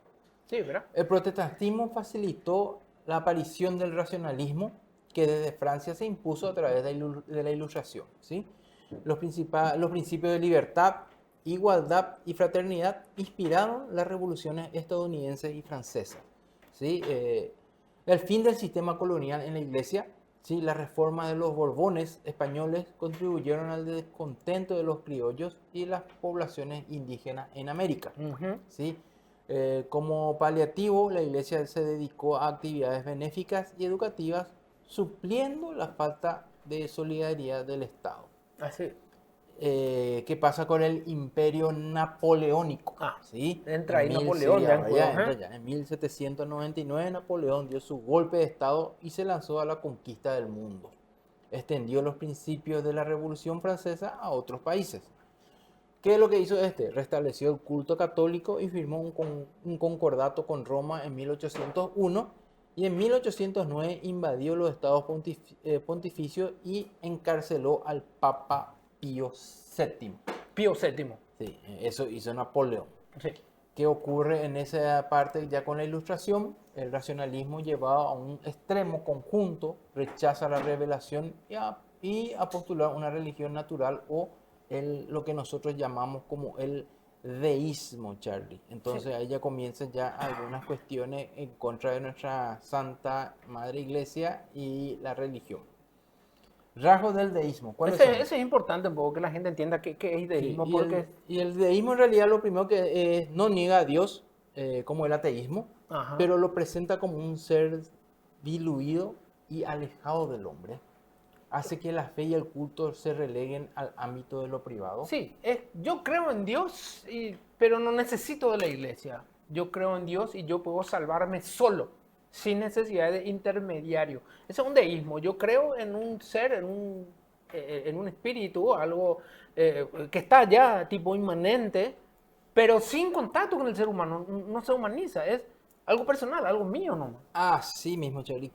[SPEAKER 1] Sí, ¿verdad?
[SPEAKER 2] El protestantismo facilitó la aparición del racionalismo que desde Francia se impuso a través de la Ilustración, ¿sí? Los principios de libertad, igualdad y fraternidad inspiraron las revoluciones estadounidenses y francesas, ¿sí? El fin del sistema colonial en la Iglesia, ¿sí? Las reformas de los Borbones españoles contribuyeron al descontento de los criollos y las poblaciones indígenas en América, ¿sí? Como paliativo, la Iglesia se dedicó a actividades benéficas y educativas, supliendo la falta de solidaridad del Estado.
[SPEAKER 1] Así.
[SPEAKER 2] ¿Qué pasa con el Imperio Napoleónico? ¿Sí?
[SPEAKER 1] Entra ahí
[SPEAKER 2] En mil-
[SPEAKER 1] Napoleón
[SPEAKER 2] sí,
[SPEAKER 1] ya en
[SPEAKER 2] ahora
[SPEAKER 1] juego,
[SPEAKER 2] entra ya. En 1799 Napoleón dio su golpe de Estado y se lanzó a la conquista del mundo. Extendió los principios de la Revolución Francesa a otros países. ¿Qué es lo que hizo este? Restableció el culto católico y firmó un concordato con Roma en 1801 y en 1809 invadió los estados pontificios y encarceló al Papa Pío VII.
[SPEAKER 1] Pío VII.
[SPEAKER 2] Sí, eso hizo Napoleón.
[SPEAKER 1] Sí.
[SPEAKER 2] ¿Qué ocurre en esa parte ya con la Ilustración? El racionalismo llevado a un extremo conjunto rechaza la revelación y a postular una religión natural o lo que nosotros llamamos como el deísmo, Charlie. Entonces ahí ya comienzan ya algunas cuestiones en contra de nuestra Santa Madre Iglesia y la religión. Rasgos del deísmo. ¿Cuáles son?
[SPEAKER 1] Ese es importante un poco que la gente entienda qué es deísmo,
[SPEAKER 2] Sí,
[SPEAKER 1] porque...
[SPEAKER 2] y el deísmo en realidad lo primero que no niega a Dios, como el ateísmo,
[SPEAKER 1] Ajá.
[SPEAKER 2] pero lo presenta como un ser diluido y alejado del hombre. Hace que la fe y el culto se releguen al ámbito de lo privado.
[SPEAKER 1] Sí, yo creo en Dios, pero no necesito de la iglesia. Yo creo en Dios y yo puedo salvarme solo, sin necesidad de intermediario. Ese es un deísmo. Yo creo en un ser, en un espíritu, algo que está allá, tipo inmanente, pero sin contacto con el ser humano. No se humaniza, es algo personal, algo mío nomás.
[SPEAKER 2] Así mismo, Charlie.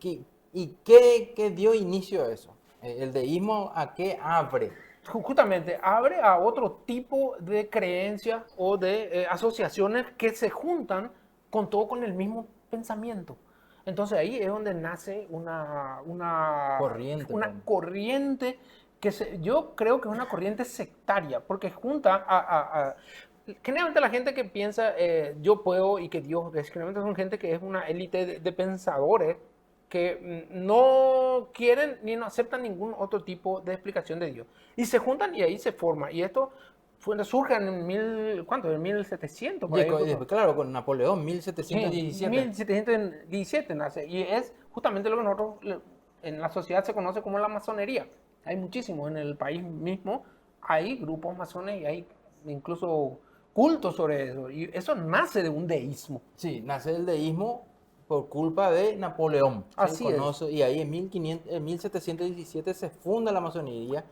[SPEAKER 2] ¿Y qué dio inicio a eso? El deísmo, ¿a qué abre?
[SPEAKER 1] Justamente abre a otro tipo de creencias o de asociaciones que se juntan con el mismo pensamiento. Entonces ahí es donde nace una
[SPEAKER 2] Corriente,
[SPEAKER 1] una
[SPEAKER 2] ¿no?
[SPEAKER 1] corriente yo creo que es una corriente sectaria, porque junta generalmente la gente que piensa yo puedo y que Dios es, generalmente son gente que es una élite de pensadores que no quieren ni no aceptan ningún otro tipo de explicación de Dios. Y se juntan y ahí se forma. Y esto surge en ¿cuánto? En 1700. Por ahí,
[SPEAKER 2] Claro, con Napoleón,
[SPEAKER 1] Sí,
[SPEAKER 2] 1717.
[SPEAKER 1] 1717 nace. Y es justamente lo que nosotros en la sociedad se conoce como la masonería. Hay muchísimos en el país mismo. Hay grupos masones y hay incluso cultos sobre eso. Y eso nace de un deísmo.
[SPEAKER 2] Sí, nace el deísmo por culpa de Napoleón. ¿Sí?
[SPEAKER 1] Así es.
[SPEAKER 2] Y ahí en 1717 se funda la masonería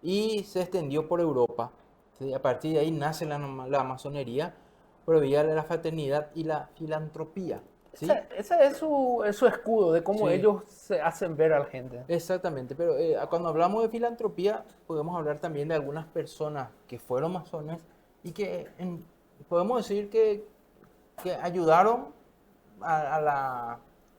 [SPEAKER 2] y se extendió por Europa. ¿Sí? A partir de ahí nace la masonería por vía de la fraternidad y la filantropía. ¿Sí?
[SPEAKER 1] Ese es su escudo de cómo
[SPEAKER 2] Sí.
[SPEAKER 1] ellos se hacen ver a la gente.
[SPEAKER 2] Exactamente, pero cuando hablamos de filantropía podemos hablar también de algunas personas que fueron masones y que podemos decir que ayudaron a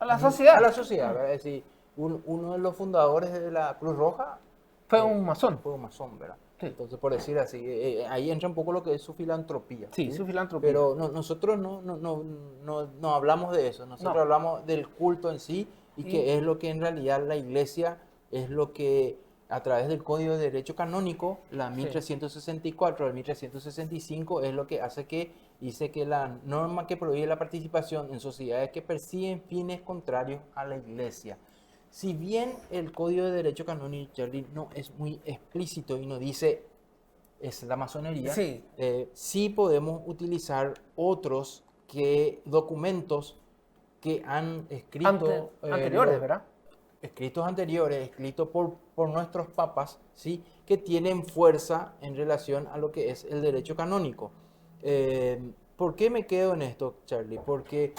[SPEAKER 1] la sociedad.
[SPEAKER 2] A la sociedad, ¿verdad? Es decir, uno de los fundadores de la Cruz Roja
[SPEAKER 1] Fue un masón.
[SPEAKER 2] fue un masón, ¿verdad?
[SPEAKER 1] Sí.
[SPEAKER 2] Entonces, por decir así, ahí entra un poco lo que es su filantropía.
[SPEAKER 1] Sí, su filantropía.
[SPEAKER 2] Pero nosotros no hablamos de eso, nosotros
[SPEAKER 1] No.
[SPEAKER 2] hablamos del culto en sí y que es lo que en realidad la iglesia es lo que a través del Código de Derecho Canónico, la 1364 al 1365, es lo que hace que dice que la norma que prohíbe la participación en sociedades que persiguen fines contrarios a la iglesia. Si bien el Código de Derecho Canónico, Charlie, no es muy explícito y no dice es la masonería,
[SPEAKER 1] Sí.
[SPEAKER 2] Sí podemos utilizar otros documentos que han escrito
[SPEAKER 1] Anteriores, ¿verdad?
[SPEAKER 2] escritos anteriores, escritos por nuestros papas, ¿sí? Que tienen fuerza en relación a lo que es el derecho canónico. ¿Por qué me quedo en esto, Charlie? Porque,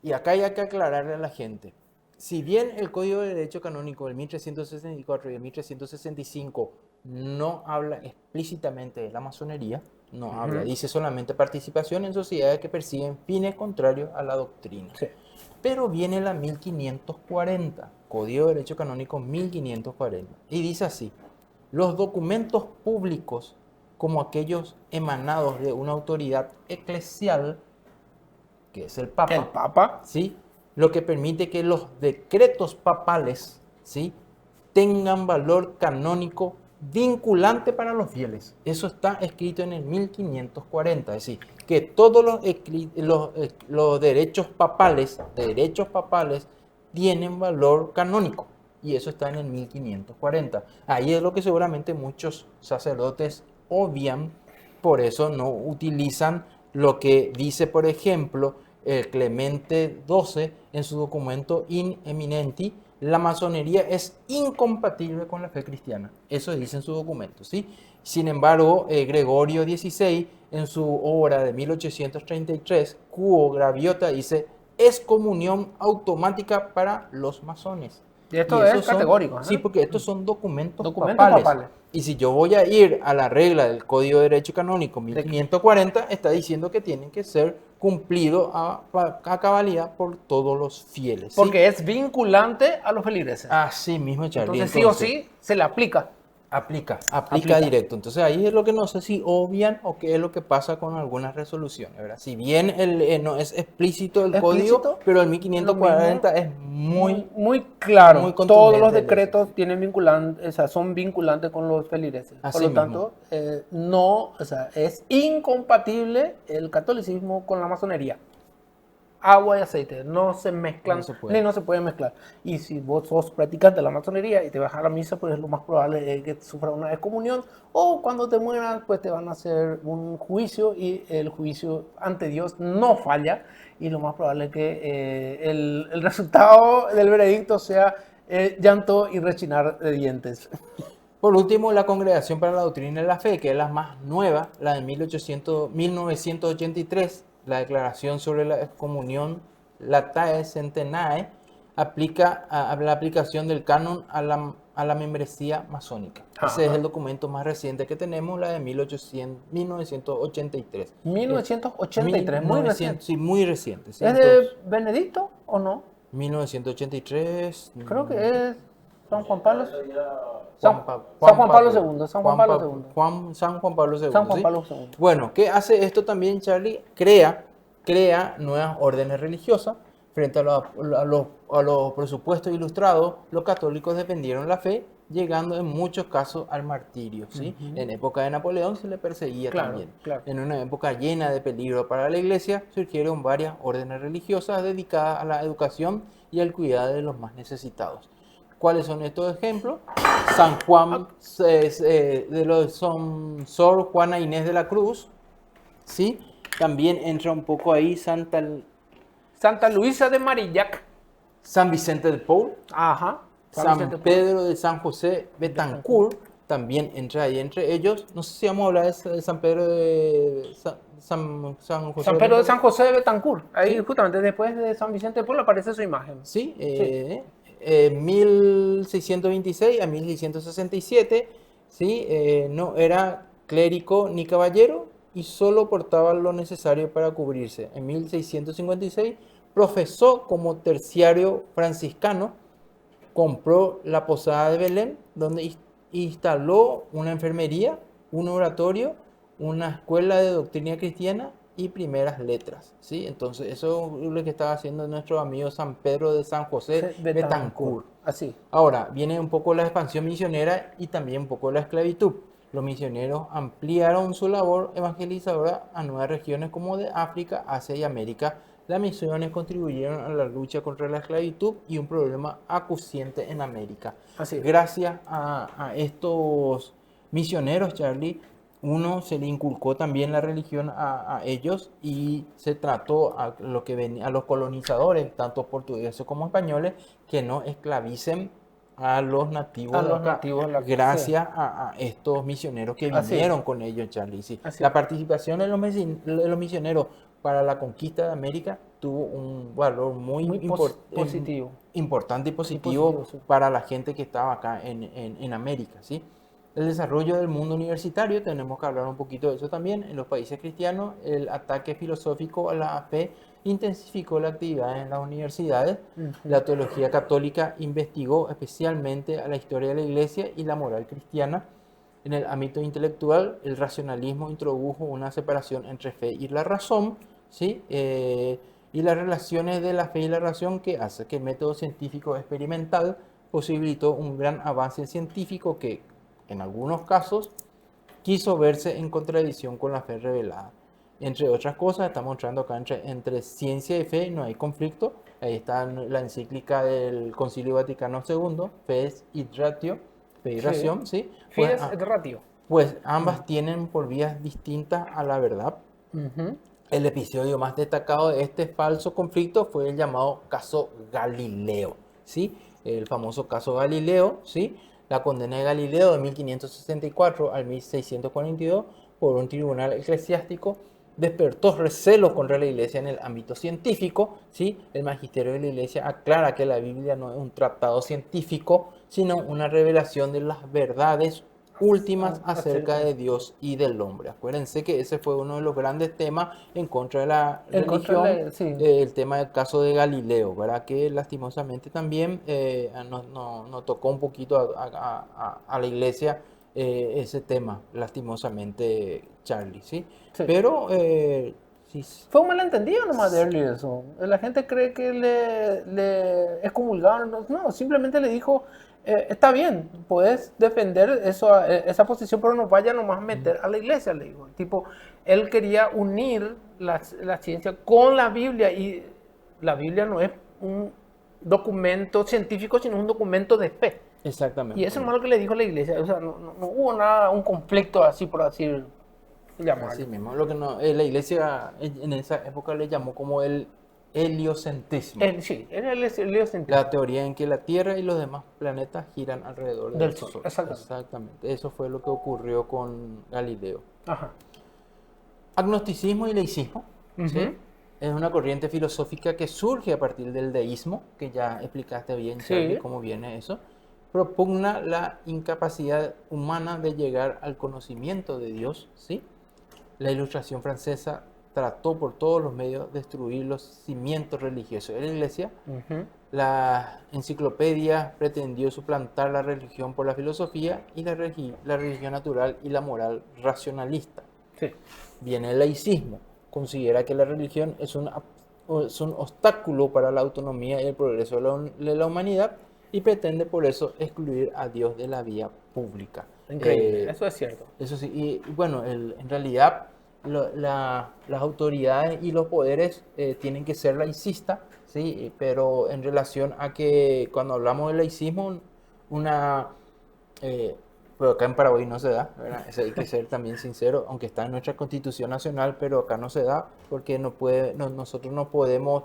[SPEAKER 2] y acá hay que aclararle a la gente, si bien el Código de Derecho Canónico del 1364 y el 1365 no habla explícitamente de la masonería, no habla, dice solamente participación en sociedades que persiguen fines contrarios a la doctrina.
[SPEAKER 1] Sí.
[SPEAKER 2] Pero viene la 1540, Código de Derecho Canónico 1540, y dice así: los documentos públicos, como aquellos emanados de una autoridad eclesial, que es el Papa,
[SPEAKER 1] El Papa.
[SPEAKER 2] ¿sí? Lo que permite que los decretos papales, ¿sí?, tengan valor canónico vinculante para los fieles. Eso está escrito en el 1540, es decir, que todos los derechos papales tienen valor canónico. Y eso está en el 1540. Ahí es lo que seguramente muchos sacerdotes obvian, por eso no utilizan lo que dice, por ejemplo, el Clemente XII en su documento In Eminenti: la masonería es incompatible con la fe cristiana. Eso dice en su documento, ¿sí? Sin embargo, Gregorio XVI, en su obra de 1833, Quo Graviota, dice: es comunión automática para los masones.
[SPEAKER 1] Y esto
[SPEAKER 2] Y
[SPEAKER 1] es
[SPEAKER 2] esos son-
[SPEAKER 1] categórico.
[SPEAKER 2] Sí, porque estos son documentos,
[SPEAKER 1] Documentos
[SPEAKER 2] papales.
[SPEAKER 1] papales.
[SPEAKER 2] Y si yo voy a ir a la regla del Código de Derecho Canónico 1540, está diciendo que tienen que ser cumplidos a cabalidad por todos los fieles. ¿sí?
[SPEAKER 1] Porque es vinculante a los feligreses.
[SPEAKER 2] Así mismo, Charlie.
[SPEAKER 1] Entonces, sí o sí, se le aplica.
[SPEAKER 2] Aplica directo. Entonces ahí es lo que no sé si obvian o qué es lo que pasa con algunas resoluciones, ¿verdad? Si bien no es explícito el
[SPEAKER 1] Explícito,
[SPEAKER 2] código, pero el 1540 es
[SPEAKER 1] muy claro.
[SPEAKER 2] muy
[SPEAKER 1] Todos
[SPEAKER 2] contundente
[SPEAKER 1] los
[SPEAKER 2] en eso.
[SPEAKER 1] decretos tienen vinculantes, o sea, son vinculantes con los feligreses.
[SPEAKER 2] Así
[SPEAKER 1] Por lo
[SPEAKER 2] mismo.
[SPEAKER 1] tanto, no, o sea, es incompatible el catolicismo con la masonería. Agua y aceite no se mezclan,
[SPEAKER 2] No se puede.
[SPEAKER 1] ni no se pueden mezclar. Y si vos sos practicante de la masonería y te vas a la misa, pues lo más probable es que sufras una excomunión, o cuando te mueras, pues te van a hacer un juicio, y el juicio ante Dios no falla, y lo más probable es que el resultado del veredicto sea llanto y rechinar de dientes.
[SPEAKER 2] Por último, la Congregación para la Doctrina de la Fe, que es la más nueva, la de 1983, la Declaración sobre la Excomunión Latae Centenae, aplica a la aplicación del canon a la membresía masónica. Ese es
[SPEAKER 1] Ajá.
[SPEAKER 2] el documento más reciente que tenemos, la de 1983.
[SPEAKER 1] 1983, muy
[SPEAKER 2] 1900,
[SPEAKER 1] reciente.
[SPEAKER 2] Sí, muy reciente. ¿sí?
[SPEAKER 1] ¿Es
[SPEAKER 2] Entonces,
[SPEAKER 1] de Benedicto o no?
[SPEAKER 2] 1983.
[SPEAKER 1] Creo que es San Juan Pablo.
[SPEAKER 2] San
[SPEAKER 1] Juan Pablo II. San Juan Pablo II.
[SPEAKER 2] San Juan Pablo II.
[SPEAKER 1] San Juan
[SPEAKER 2] ¿sí?
[SPEAKER 1] Pablo II.
[SPEAKER 2] Bueno, ¿qué hace esto también, Charlie? Crea nuevas órdenes religiosas. Frente a los presupuestos ilustrados, los católicos defendieron la fe, llegando en muchos casos al martirio. ¿sí? En época de Napoleón se le perseguía
[SPEAKER 1] Claro,
[SPEAKER 2] también.
[SPEAKER 1] claro.
[SPEAKER 2] En una época llena de peligro para la iglesia, surgieron varias órdenes religiosas dedicadas a la educación y al cuidado de los más necesitados. ¿Cuáles son estos ejemplos? San Juan, son Sor Juana Inés de la Cruz, ¿sí? También entra un poco ahí
[SPEAKER 1] Santa Luisa de Marillac.
[SPEAKER 2] San Vicente de Paul,
[SPEAKER 1] Ajá.
[SPEAKER 2] San
[SPEAKER 1] Vicente Paul.
[SPEAKER 2] Pedro de San José Betancourt, también entra ahí entre ellos. No sé si vamos a hablar de San Pedro de San José.
[SPEAKER 1] San Pedro de San José de Betancourt. Ahí
[SPEAKER 2] Sí.
[SPEAKER 1] justamente después de San Vicente de Paul aparece su imagen.
[SPEAKER 2] Sí, 1626 a 1667, ¿sí? No era clérigo ni caballero y solo portaba lo necesario para cubrirse. En 1656 profesó como terciario franciscano, compró la posada de Belén, donde instaló una enfermería, un oratorio, una escuela de doctrina cristiana y primeras letras, ¿sí? Entonces eso es lo que estaba haciendo nuestro amigo San Pedro de San José Betancourt.
[SPEAKER 1] Así.
[SPEAKER 2] Ahora, viene un poco la expansión misionera y también un poco la esclavitud. Los misioneros ampliaron su labor evangelizadora a nuevas regiones como de África, Asia y América. Las misiones contribuyeron a la lucha contra la esclavitud y un problema acuciante en América.
[SPEAKER 1] Así.
[SPEAKER 2] Gracias a estos misioneros, Charlie, se le inculcó también la religión a ellos y se trató a los colonizadores, tanto portugueses como españoles, que no esclavicen a los nativos,
[SPEAKER 1] A
[SPEAKER 2] de
[SPEAKER 1] los
[SPEAKER 2] acá,
[SPEAKER 1] nativos de la-
[SPEAKER 2] gracias a estos misioneros que
[SPEAKER 1] Así
[SPEAKER 2] vinieron
[SPEAKER 1] es.
[SPEAKER 2] con ellos, Charlie. Sí.
[SPEAKER 1] Así
[SPEAKER 2] La
[SPEAKER 1] es.
[SPEAKER 2] participación de los misioneros para la conquista de América tuvo un valor muy
[SPEAKER 1] positivo.
[SPEAKER 2] importante y positivo,
[SPEAKER 1] positivo, sí.
[SPEAKER 2] para la gente que estaba acá en América, ¿sí? El desarrollo del mundo universitario, tenemos que hablar un poquito de eso también. En los países cristianos, el ataque filosófico a la fe intensificó la actividad en las universidades. La teología católica investigó especialmente a la historia de la iglesia y la moral cristiana. En el ámbito intelectual, el racionalismo introdujo una separación entre fe y la razón, ¿sí? Y las relaciones de la fe y la razón, que hace que el método científico experimental posibilitó un gran avance científico que en algunos casos, quiso verse en contradicción con la fe revelada. Entre otras cosas, está mostrando acá entre ciencia y fe no hay conflicto. Ahí está la encíclica del Concilio Vaticano II, Fes et Ratio, fe y
[SPEAKER 1] Sí.
[SPEAKER 2] ración, ¿sí?
[SPEAKER 1] Fides et ratio.
[SPEAKER 2] Pues ambas tienen por vías distintas a la verdad.
[SPEAKER 1] Ujú.
[SPEAKER 2] El episodio más destacado de este falso conflicto fue el llamado caso Galileo, ¿sí? El famoso caso Galileo, ¿sí? La condena de Galileo de 1564 al 1642 por un tribunal eclesiástico despertó recelos contra la iglesia en el ámbito científico, ¿sí? El magisterio de la iglesia aclara que la Biblia no es un tratado científico, sino una revelación de las verdades últimas acerca de Dios y del hombre. Acuérdense que ese fue uno de los grandes temas en contra de la
[SPEAKER 1] En contra
[SPEAKER 2] religión,
[SPEAKER 1] de la- sí.
[SPEAKER 2] el tema del caso de Galileo, ¿verdad? Que lastimosamente también nos tocó un poquito a la iglesia ese tema, lastimosamente, Charlie, ¿sí?
[SPEAKER 1] Sí.
[SPEAKER 2] Pero sí,
[SPEAKER 1] Fue un malentendido nomás de Early eso. La gente cree que le excomulgaron. No, simplemente le dijo, está bien, puedes defender eso, esa posición, pero no vaya nomás a meter a la iglesia, le dijo. Tipo, él quería unir la ciencia con la Biblia y la Biblia no es un documento científico, sino un documento de fe.
[SPEAKER 2] exactamente.
[SPEAKER 1] Y eso es lo que le dijo la iglesia. O sea, no hubo nada, un conflicto así, por así llamarlo.
[SPEAKER 2] Así mismo, lo que no, la iglesia en esa época le llamó como el heliocentrismo.
[SPEAKER 1] Sí, era el heliocentrismo.
[SPEAKER 2] La teoría en que la Tierra y los demás planetas giran alrededor
[SPEAKER 1] Del
[SPEAKER 2] del
[SPEAKER 1] Sol,
[SPEAKER 2] Sol.
[SPEAKER 1] exactamente.
[SPEAKER 2] Exactamente. Eso fue lo que ocurrió con Galileo.
[SPEAKER 1] Ajá.
[SPEAKER 2] Agnosticismo y laicismo, ¿sí?
[SPEAKER 1] Ujú.
[SPEAKER 2] Es una corriente filosófica que surge a partir del deísmo, que ya explicaste bien,
[SPEAKER 1] Sí.
[SPEAKER 2] Charlie, cómo viene eso. Propugna la incapacidad humana de llegar al conocimiento de Dios, ¿sí? La Ilustración francesa trató por todos los medios de destruir los cimientos religiosos de la iglesia.
[SPEAKER 1] Ujú.
[SPEAKER 2] La enciclopedia pretendió suplantar la religión por la filosofía y la religión natural y la moral racionalista.
[SPEAKER 1] Sí.
[SPEAKER 2] Viene el laicismo, considera que la religión es un obstáculo para la autonomía y el progreso de la humanidad y pretende por eso excluir a Dios de la vía pública.
[SPEAKER 1] Increíble, eso es cierto.
[SPEAKER 2] Eso sí, y bueno, en realidad las autoridades y los poderes tienen que ser laicistas, ¿sí? Pero en relación a que cuando hablamos de laicismo, pero acá en Paraguay no se da, ¿verdad? Eso hay que ser también sincero, aunque está en nuestra Constitución Nacional, pero acá no se da porque nosotros no podemos,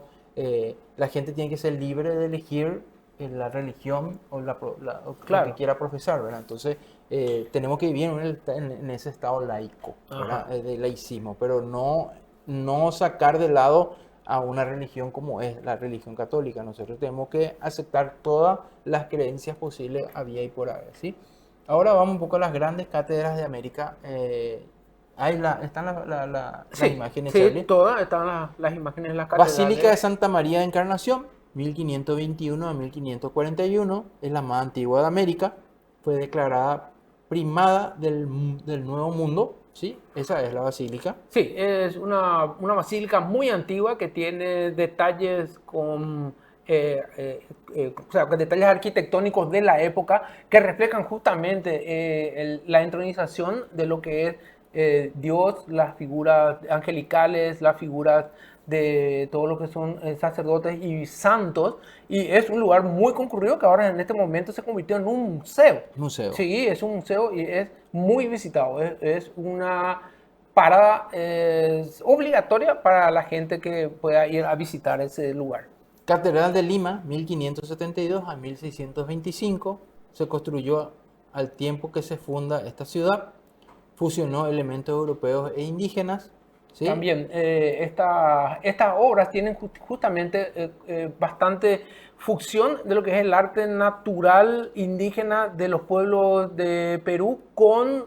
[SPEAKER 2] la gente tiene que ser libre de elegir la religión o o
[SPEAKER 1] Claro.
[SPEAKER 2] lo que quiera profesar, ¿verdad? Entonces, tenemos que vivir en ese estado laico, ¿verdad?
[SPEAKER 1] Ajá.
[SPEAKER 2] De laicismo, pero no sacar de lado a una religión como es la religión católica. Nosotros tenemos que aceptar todas las creencias posibles había y por haber, ¿sí? Ahora vamos un poco a las grandes cátedras de América. Están las
[SPEAKER 1] Sí,
[SPEAKER 2] imágenes,
[SPEAKER 1] sí,
[SPEAKER 2] Charlie.
[SPEAKER 1] todas están las imágenes en las catedrales.
[SPEAKER 2] Basílica de Santa María de Encarnación, 1521 a 1541, es la más antigua de América. Fue declarada primada del Nuevo Mundo, ¿sí? Esa es la basílica.
[SPEAKER 1] Sí, es una basílica muy antigua que tiene detalles o sea, con detalles arquitectónicos de la época que reflejan justamente la entronización de lo que es Dios, las figuras angelicales, las figuras de todo lo que son sacerdotes y santos, y es un lugar muy concurrido que ahora en este momento se convirtió en un museo.
[SPEAKER 2] Museo.
[SPEAKER 1] Sí, es un museo y es muy visitado, es una parada obligatoria para la gente que pueda ir a visitar ese lugar.
[SPEAKER 2] Catedral de Lima, 1572 a 1625, se construyó al tiempo que se funda esta ciudad. Fusionó elementos europeos e indígenas, ¿sí?
[SPEAKER 1] También estas obras tienen justamente bastante fusión de lo que es el arte natural indígena de los pueblos de Perú con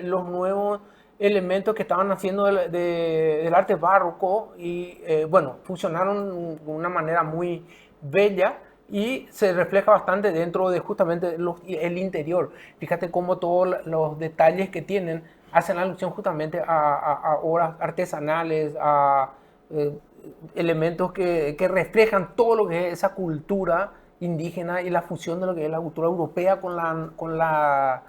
[SPEAKER 1] los nuevos elementos que estaban haciendo del arte barroco y bueno, funcionaron de una manera muy bella y se refleja bastante dentro de justamente el interior. Fíjate cómo todos los detalles que tienen hacen alusión justamente a obras artesanales, a elementos que reflejan todo lo que es esa cultura indígena y la fusión de lo que es la cultura europea con la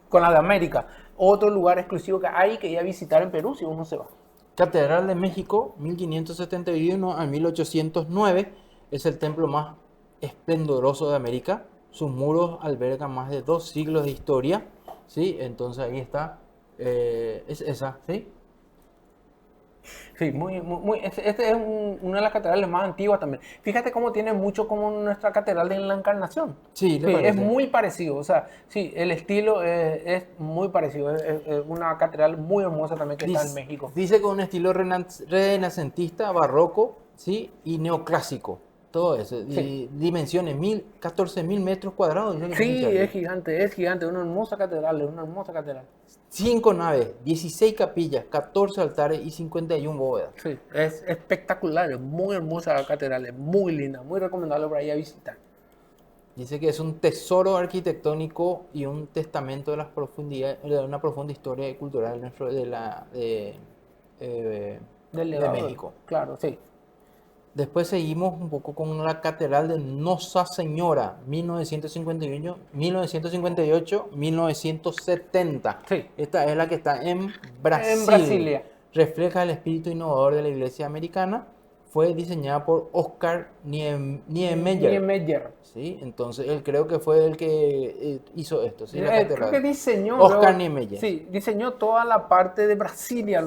[SPEAKER 1] con la de América. Otro lugar exclusivo que hay que ir a visitar en Perú si uno se va.
[SPEAKER 2] Catedral de México, 1571 a 1809, es el templo más esplendoroso de América. Sus muros albergan más de 2 siglos de historia, ¿sí? Entonces ahí está, es esa, ¿sí?
[SPEAKER 1] Sí, este es una de las catedrales más antiguas también. Fíjate cómo tiene mucho como nuestra catedral de la Encarnación.
[SPEAKER 2] Sí, ¿le
[SPEAKER 1] Sí, es
[SPEAKER 2] parece?
[SPEAKER 1] muy parecido, o sea, sí, el estilo es muy parecido. Es una catedral muy hermosa también que está en México.
[SPEAKER 2] Dice con un estilo renacentista, barroco, ¿sí? Y neoclásico. Todo eso.
[SPEAKER 1] Sí.
[SPEAKER 2] Y dimensiones, 14.000 metros cuadrados. Dice que tiene
[SPEAKER 1] Sí,
[SPEAKER 2] Charlie.
[SPEAKER 1] es gigante, una hermosa catedral, es una hermosa catedral.
[SPEAKER 2] 5 naves, 16 capillas, 14 altares y 51 bóvedas.
[SPEAKER 1] Sí, es espectacular, es muy hermosa la catedral, es muy linda, muy recomendable para ir a visitar.
[SPEAKER 2] Dice que es un tesoro arquitectónico y un testamento de las profundidades, de una profunda historia y cultural dentro de
[SPEAKER 1] Del
[SPEAKER 2] de
[SPEAKER 1] legado,
[SPEAKER 2] México.
[SPEAKER 1] claro, sí.
[SPEAKER 2] Después seguimos un poco con la Catedral de Nossa Señora, 1958, 1970.
[SPEAKER 1] Sí.
[SPEAKER 2] Esta es la que está en Brasil.
[SPEAKER 1] En Brasilia.
[SPEAKER 2] Refleja el espíritu innovador de la iglesia americana. Fue diseñada por Oscar Niemeyer.
[SPEAKER 1] Niemeyer.
[SPEAKER 2] ¿Sí? Entonces él creo que fue el que hizo esto, ¿sí? La
[SPEAKER 1] Creo
[SPEAKER 2] catedral.
[SPEAKER 1] que diseñó.
[SPEAKER 2] Oscar Niemeyer.
[SPEAKER 1] Sí, diseñó toda la parte de Brasilia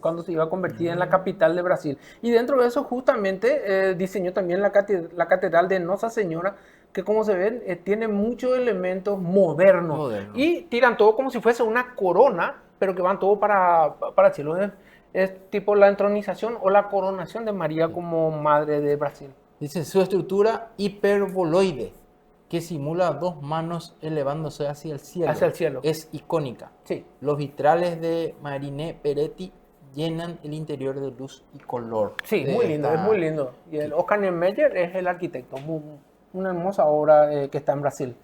[SPEAKER 1] cuando se iba a convertir en la capital de Brasil. Y dentro de eso, justamente, diseñó también la catedral de Nossa Señora, que como se ven, tiene muchos elementos modernos.
[SPEAKER 2] Moderno.
[SPEAKER 1] Y tiran todo como si fuese una corona, pero que van todo para el cielo. Es tipo la entronización o la coronación de María como madre de Brasil.
[SPEAKER 2] Dice su estructura hiperboloide, que simula 2 manos elevándose hacia el cielo.
[SPEAKER 1] Hacia el cielo.
[SPEAKER 2] Es icónica.
[SPEAKER 1] Sí.
[SPEAKER 2] Los vitrales de Mariné Peretti llenan el interior de luz y color.
[SPEAKER 1] Sí,
[SPEAKER 2] de
[SPEAKER 1] muy lindo,
[SPEAKER 2] esta-
[SPEAKER 1] es muy lindo. Y el Oscar Niemeyer es el arquitecto. Una hermosa obra que está en Brasil.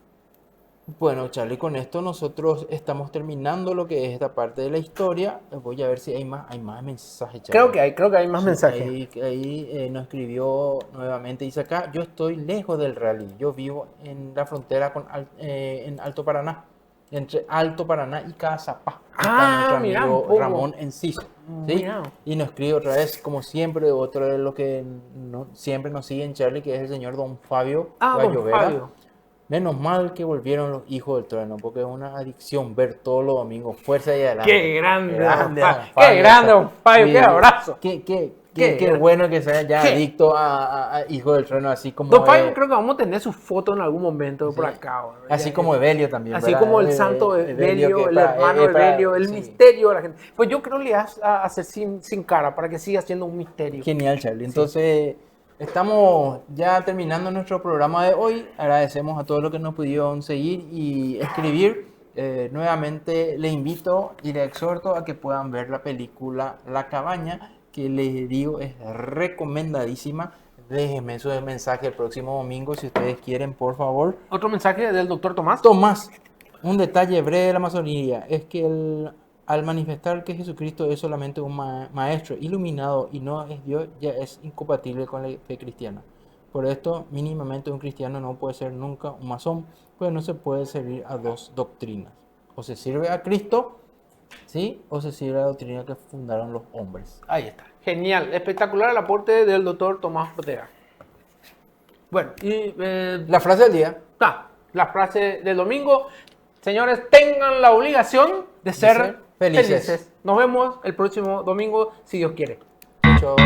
[SPEAKER 2] Bueno, Charlie, con esto nosotros estamos terminando lo que es esta parte de la historia. Voy a ver si hay más mensajes, Charlie.
[SPEAKER 1] Creo que hay más
[SPEAKER 2] Sí,
[SPEAKER 1] mensajes.
[SPEAKER 2] Ahí nos escribió nuevamente, dice acá, yo estoy lejos del rally, yo vivo en la frontera en Alto Paraná, entre Alto Paraná y Cazapá. Está nuestro
[SPEAKER 1] mira,
[SPEAKER 2] amigo
[SPEAKER 1] un poco.
[SPEAKER 2] Ramón Enciso, ¿sí?
[SPEAKER 1] Mira.
[SPEAKER 2] Y nos escribe otra vez, como siempre, otro de los que siempre nos siguen, Charlie, que es el señor Don Fabio
[SPEAKER 1] Don
[SPEAKER 2] Gallovera.
[SPEAKER 1] Fabio.
[SPEAKER 2] Menos mal que volvieron los hijos del trueno, porque es una adicción ver todos los domingos fuerza y adelante.
[SPEAKER 1] Qué grande, don Fabio.
[SPEAKER 2] don
[SPEAKER 1] Qué grande, don Fabio, qué
[SPEAKER 2] Mire,
[SPEAKER 1] abrazo.
[SPEAKER 2] Qué
[SPEAKER 1] Qué
[SPEAKER 2] bueno que sea ya
[SPEAKER 1] Sí.
[SPEAKER 2] adicto a Hijo del Trueno, así como
[SPEAKER 1] Don Fabio, creo que vamos a tener su foto en algún momento por
[SPEAKER 2] Sí.
[SPEAKER 1] acá. ¿verdad?
[SPEAKER 2] así
[SPEAKER 1] Ya,
[SPEAKER 2] como Evelio también.
[SPEAKER 1] Así
[SPEAKER 2] ¿verdad?
[SPEAKER 1] como el santo Evelio,
[SPEAKER 2] que
[SPEAKER 1] el
[SPEAKER 2] para-
[SPEAKER 1] hermano
[SPEAKER 2] para-
[SPEAKER 1] Evelio, el
[SPEAKER 2] sí.
[SPEAKER 1] misterio de la gente. Pues yo creo que le vas a hacer sin cara para que siga siendo un misterio.
[SPEAKER 2] Genial, Charlie. Entonces, estamos ya terminando nuestro programa de hoy. Agradecemos a todos los que nos pudieron seguir y escribir. Nuevamente le invito y le exhorto a que puedan ver la película La Cabaña, que les digo es recomendadísima. Déjenme su mensaje el próximo domingo si ustedes quieren, por favor.
[SPEAKER 1] Otro mensaje del doctor Tomás.
[SPEAKER 2] Tomás, un detalle breve de la masonería es que al manifestar que Jesucristo es solamente un maestro iluminado y no es Dios, ya es incompatible con la fe cristiana. Por esto, mínimamente un cristiano no puede ser nunca un masón, pues no se puede servir a 2 doctrinas. O se sirve a Cristo, ¿sí? O se sirve a la doctrina que fundaron los hombres.
[SPEAKER 1] Ahí está. Genial. Espectacular el aporte del doctor Tomás Ortega. Bueno, y
[SPEAKER 2] La frase del día.
[SPEAKER 1] la frase del domingo. Señores, tengan la obligación de ser
[SPEAKER 2] felices.
[SPEAKER 1] felices. Nos vemos el próximo domingo, si Dios quiere.
[SPEAKER 2] Chau.